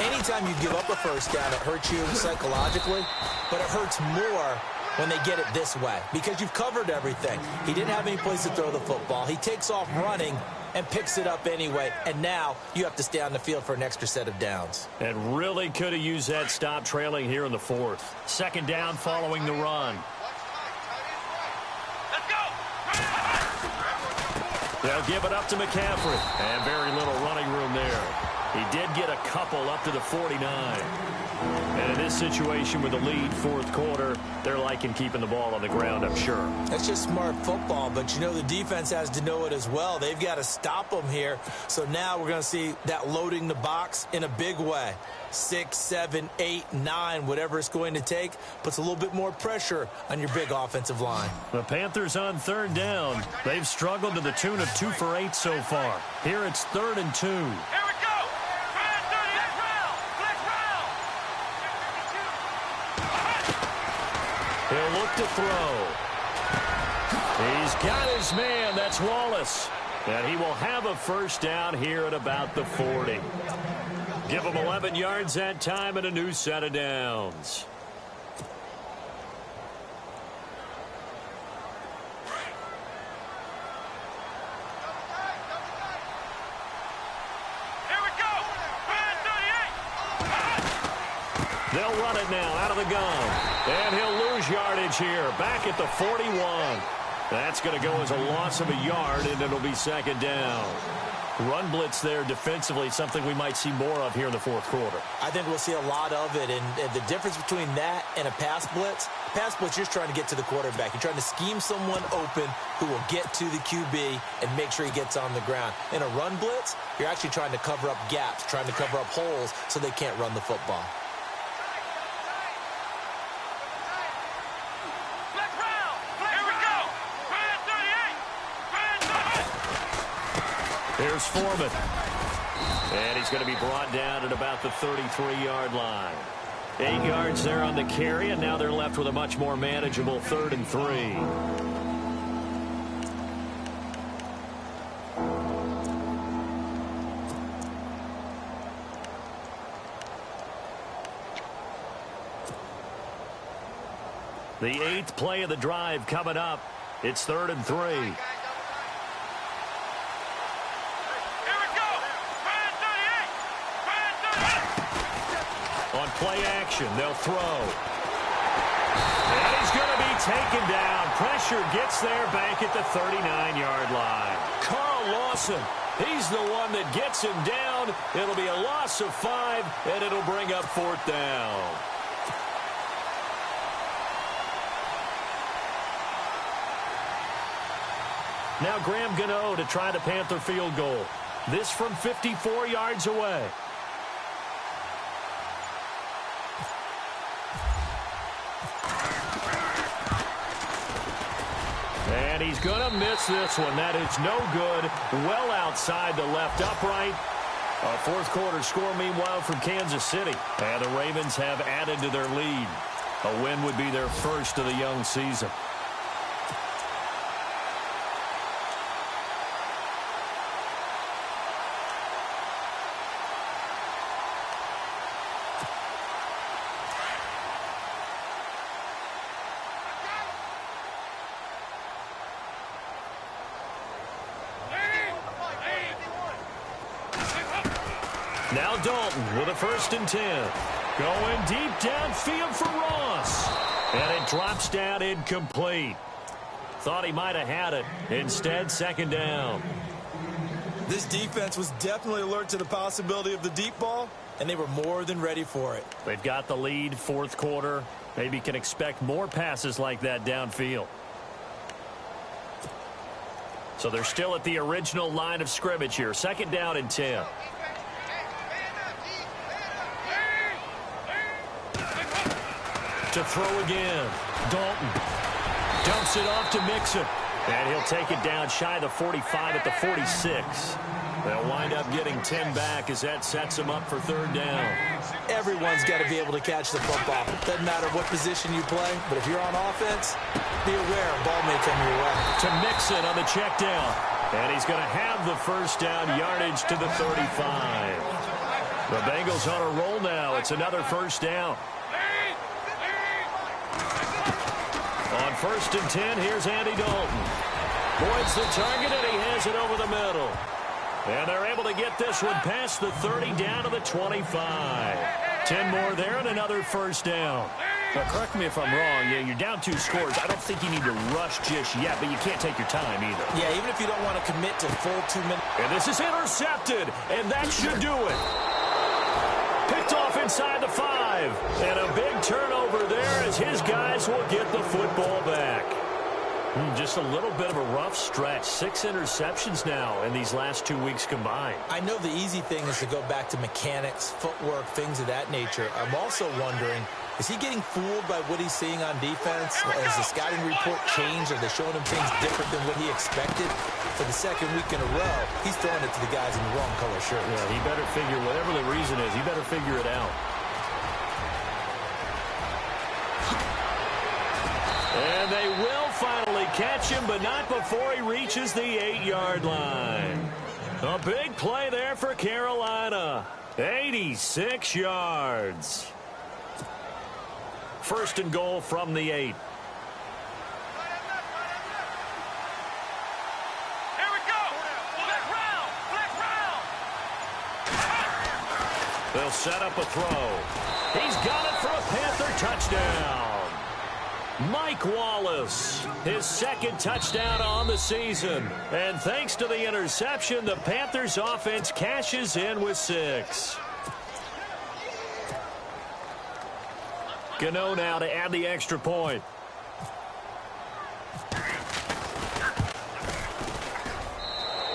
Anytime you give up a first down, it hurts you psychologically, but it hurts more when they get it this way because you've covered everything. He didn't have any place to throw the football. He takes off running and picks it up anyway, and now you have to stay on the field for an extra set of downs. And really could have used that stop trailing here in the 4th. Second down following the run. Let's go. They'll give it up to McCaffrey. And very little running room there. He did get a couple up to the 49. And in this situation with the lead 4th quarter, they're liking keeping the ball on the ground, I'm sure. That's just smart football, but you know the defense has to know it as well. They've got to stop them here. So now we're going to see that loading the box in a big way. 6, 7, 8, 9, whatever it's going to take, puts a little bit more pressure on your big offensive line. The Panthers on third down. They've struggled to the tune of 2 for 8 so far. Here it's 3rd and 2. Here we go. He'll look to throw. He's got his man. That's Wallace. And he will have a first down here at about the 40. Give him 11 yards that time and a new set of downs. They'll run it now out of the gun. And he'll lose yardage here. Back at the 41. That's going to go as a loss of a yard, and it'll be second down. Run blitz there defensively, something we might see more of here in the 4th quarter. I think we'll see a lot of it, and the difference between that and a pass blitz, you're trying to get to the quarterback. You're trying to scheme someone open who will get to the QB and make sure he gets on the ground. In a run blitz, you're actually trying to cover up gaps, trying to cover up holes so they can't run the football. Here's Foreman. And he's going to be brought down at about the 33-yard line. 8 yards there on the carry, and now they're left with a much more manageable 3rd and 3. The 8th play of the drive coming up. It's 3rd and 3. Here we go. Man 38. On play action, they'll throw. And he's going to be taken down. Pressure gets there back at the 39-yard line. Carl Lawson, he's the one that gets him down. It'll be a loss of 5, and it'll bring up 4th down. Now Graham Gano to try the Panther field goal. This from 54 yards away. And he's going to miss this one. That is no good. Well outside the left upright. A 4th quarter score, meanwhile, from Kansas City. And the Ravens have added to their lead. A win would be their first of the young season. Now Dalton with a 1st and 10. Going deep downfield for Ross. And it drops down incomplete. Thought he might have had it. Instead, 2nd down. This defense was definitely alert to the possibility of the deep ball, and they were more than ready for it. They've got the lead, 4th quarter. Maybe can expect more passes like that downfield. So they're still at the original line of scrimmage here. 2nd down and 10. To throw again. Dalton dumps it off to Mixon. And he'll take it down shy of the 45 at the 46. They'll wind up getting 10 back as that sets them up for 3rd down. Everyone's got to be able to catch the football. Doesn't matter what position you play, but if you're on offense, be aware a ball may come your way. To Mixon on the check down. And he's going to have the 1st down yardage to the 35. The Bengals on a roll now. It's another 1st down. On 1st and 10, here's Andy Dalton. Points the target, and he has it over the middle. And they're able to get this one past the 30 down to the 25. 10 more there and another 1st down. Now, correct me if I'm wrong. Yeah, you're down 2 scores. I don't think you need to rush just yet, but you can't take your time either. Yeah, even if you don't want to commit to full 2 minutes. And this is intercepted, and that should do it. Picked off inside the 5. And a big turnover there as his guys will get the football back. Just a little bit of a rough stretch. 6 interceptions now in these last 2 weeks combined. I know the easy thing is to go back to mechanics, footwork, things of that nature. I'm also wondering, is he getting fooled by what he's seeing on defense? Has the scouting report changed? Are they showing him things different than what he expected? For the 2nd week in a row, he's throwing it to the guys in the wrong color shirts. Yeah, he better figure, whatever the reason is, he better figure it out. And they will finally catch him, but not before he reaches the 8-yard line. A big play there for Carolina. 86 yards. 1st and goal from the 8. Here we go. Black round. They'll set up a throw. He's got it for a Panther touchdown. Mike Wallace, his 2nd touchdown on the season. And thanks to the interception, the Panthers offense cashes in with 6. Gano now to add the extra point.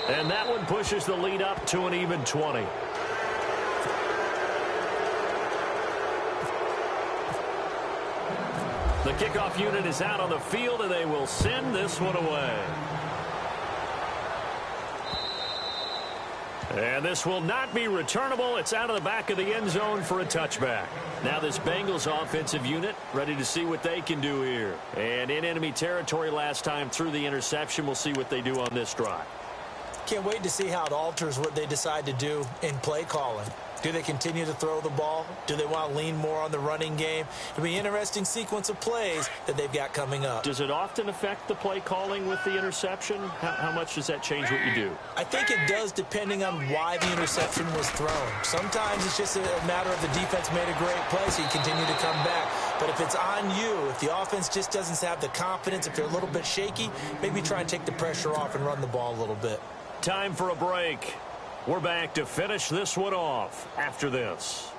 And that one pushes the lead up to an even 20. The kickoff unit is out on the field, and they will send this one away. And this will not be returnable. It's out of the back of the end zone for a touchback. Now this Bengals offensive unit ready to see what they can do here. And in enemy territory last time through the interception. We'll see what they do on this drive. Can't wait to see how it alters what they decide to do in play calling. Do they continue to throw the ball? Do they want to lean more on the running game? It'll be an interesting sequence of plays that they've got coming up. Does it often affect the play calling with the interception? How much does that change what you do? I think it does, depending on why the interception was thrown. Sometimes it's just a matter of the defense made a great play, so you continue to come back. But if it's on you, if the offense just doesn't have the confidence, if they're a little bit shaky, maybe try and take the pressure off and run the ball a little bit. Time for a break. We're back to finish this one off after this.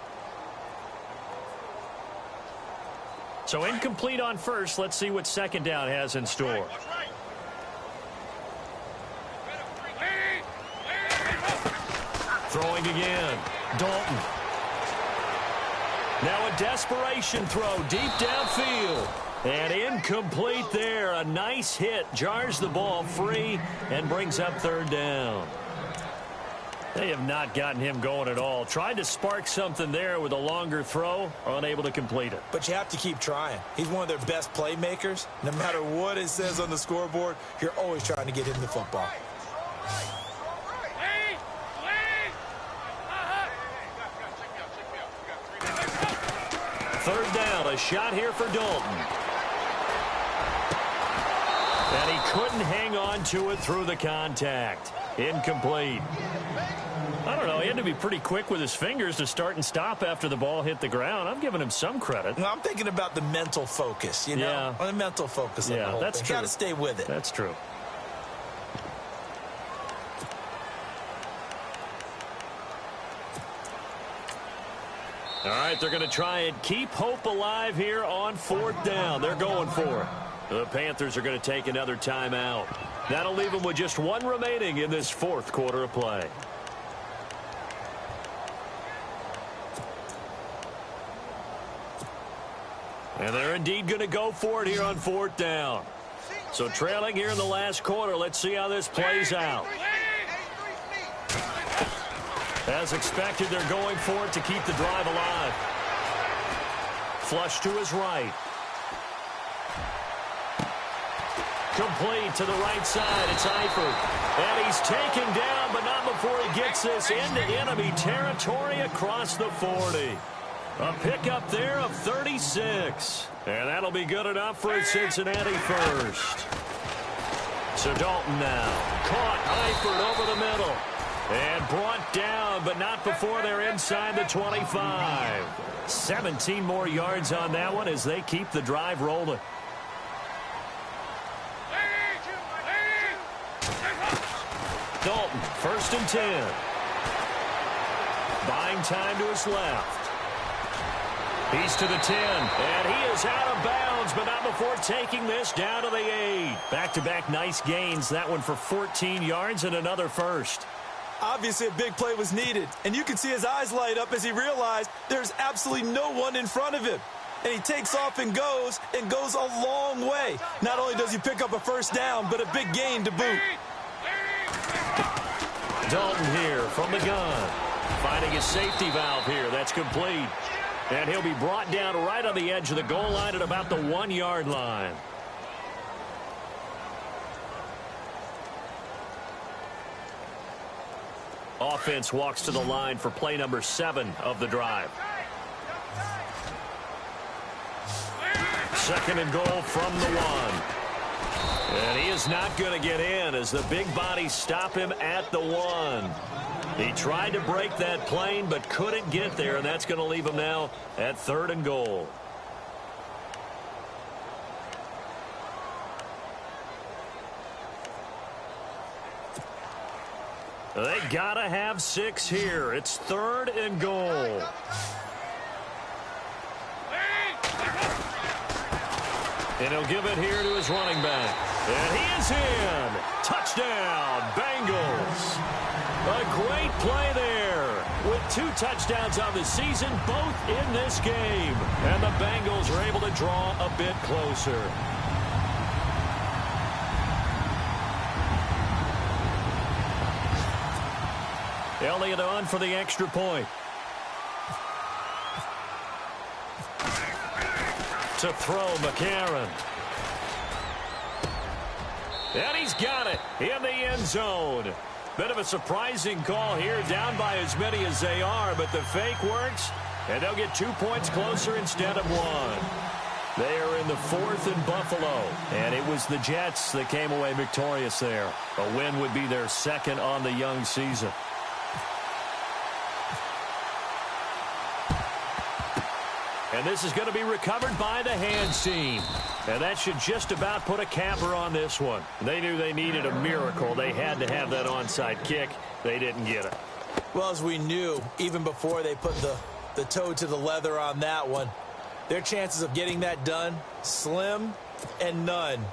So incomplete on first. Let's see what second down has in store. Throwing again. Dalton. Now a desperation throw deep downfield. And incomplete there. A nice hit. Jars the ball free and brings up third down. They have not gotten him going at all. Tried to spark something there with a longer throw, unable to complete it. But you have to keep trying. He's one of their best playmakers. No matter what it says on the scoreboard, you're always trying to get him the football. Third down, a shot here for Dalton. And he couldn't hang on to it through the contact. Incomplete. I don't know. He had to be pretty quick with his fingers to start and stop after the ball hit the ground. I'm giving him some credit. Well, I'm thinking about the mental focus, you know? Yeah. On the mental focus. Yeah, that's true. Got to stay with it. That's true. All right, they're going to try and keep hope alive here on fourth down. They're going for it. The Panthers are going to take another timeout. That'll leave them with just one remaining in this fourth quarter of play. And they're indeed going to go for it here on fourth down. So trailing here in the last quarter, let's see how this plays out. As expected, they're going for it to keep the drive alive. Flush to his right. Complete to the right side. It's Eifert. And he's taken down, but not before he gets this into enemy territory across the 40. A pickup there of 36. And that'll be good enough for a Cincinnati first. So Dalton now. Caught Eifert over the middle. And brought down, but not before they're inside the 25. 17 more yards on that one as they keep the drive rolling. Dalton, first and 10. Buying time to his left. He's to the 10, and he is out of bounds, but not before taking this down to the 8. Back-to-back nice gains, that one for 14 yards and another first. Obviously, a big play was needed, and you can see his eyes light up as he realized there's absolutely no one in front of him. And he takes off and goes a long way. Not only does he pick up a first down, but a big gain to boot. Dalton here from the gun. Finding his safety valve here. That's complete. And he'll be brought down right on the edge of the goal line at about the 1-yard line. Offense walks to the line for play number 7 of the drive. Second and goal from the 1. And he is not going to get in as the big bodies stop him at the 1. He tried to break that plane but couldn't get there, and that's going to leave him now at third and goal. They got to have 6 here. It's third and goal. And he'll give it here to his running back. And he is in. Touchdown, Bengals. A great play there with 2 touchdowns on the season, both in this game. And the Bengals are able to draw a bit closer. Elliott on for the extra point. To throw, McCarron. And he's got it in the end zone. Bit of a surprising call here, down by as many as they are, but the fake works, and they'll get 2 points closer instead of 1. They are in the 4th in Buffalo, and it was the Jets that came away victorious there. A win would be their 2nd on the young season. And this is going to be recovered by the hands team. And that should just about put a capper on this one. They knew they needed a miracle. They had to have that onside kick. They didn't get it. Well, as we knew, even before they put the toe to the leather on that one, their chances of getting that done, slim and none.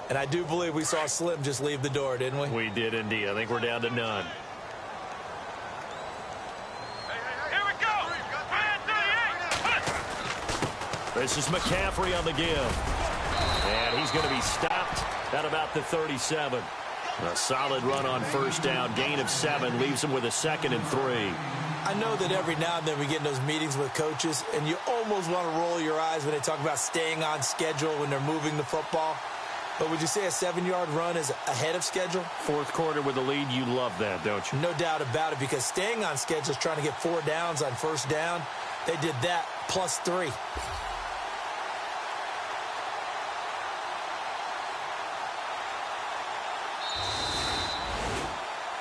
And I do believe we saw Slim just leave the door, didn't we? We did indeed. I think we're down to none. This is McCaffrey on the give. And he's going to be stopped at about the 37. A solid run on first down. Gain of 7 leaves him with a 2nd and 3. I know that every now and then we get in those meetings with coaches, and you almost want to roll your eyes when they talk about staying on schedule when they're moving the football. But would you say a 7-yard run is ahead of schedule? 4th quarter with the lead, you love that, don't you? No doubt about it, because staying on schedule is trying to get 4 downs on first down. They did that plus 3.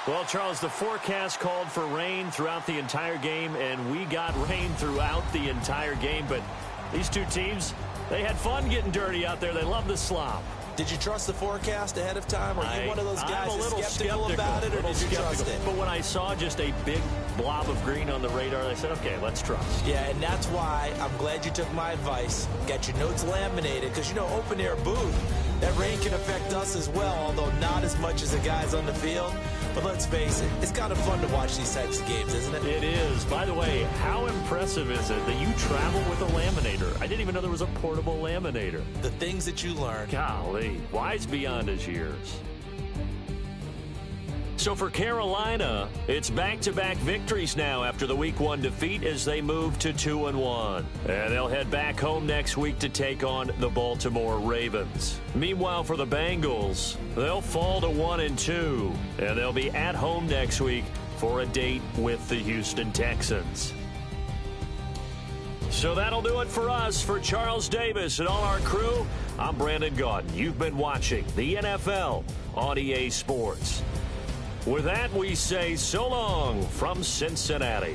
Well, Charles, the forecast called for rain throughout the entire game, and we got rain throughout the entire game. But these two teams, they had fun getting dirty out there. They love the slop. Did you trust the forecast ahead of time? Are you one of those guys I'm a little skeptical about it, or did you trust it? But when I saw just a big blob of green on the radar, I said, okay, let's trust. Yeah, and that's why I'm glad you took my advice. Got your notes laminated, because, you know, open-air booth, that rain can affect us as well, although not as much as the guys on the field. But let's face it, it's kind of fun to watch these types of games, isn't it? It is. By the way, how impressive is it that you travel with a laminator? I didn't even know there was a portable laminator. The things that you learn. Golly, wise beyond his years. So for Carolina, it's back-to-back victories now after the Week 1 defeat as they move to 2-1. And they'll head back home next week to take on the Baltimore Ravens. Meanwhile, for the Bengals, they'll fall to 1-2, and they'll be at home next week for a date with the Houston Texans. So that'll do it for us. For Charles Davis and all our crew, I'm Brandon Gaudin. You've been watching the NFL on EA Sports. With that, we say so long from Cincinnati.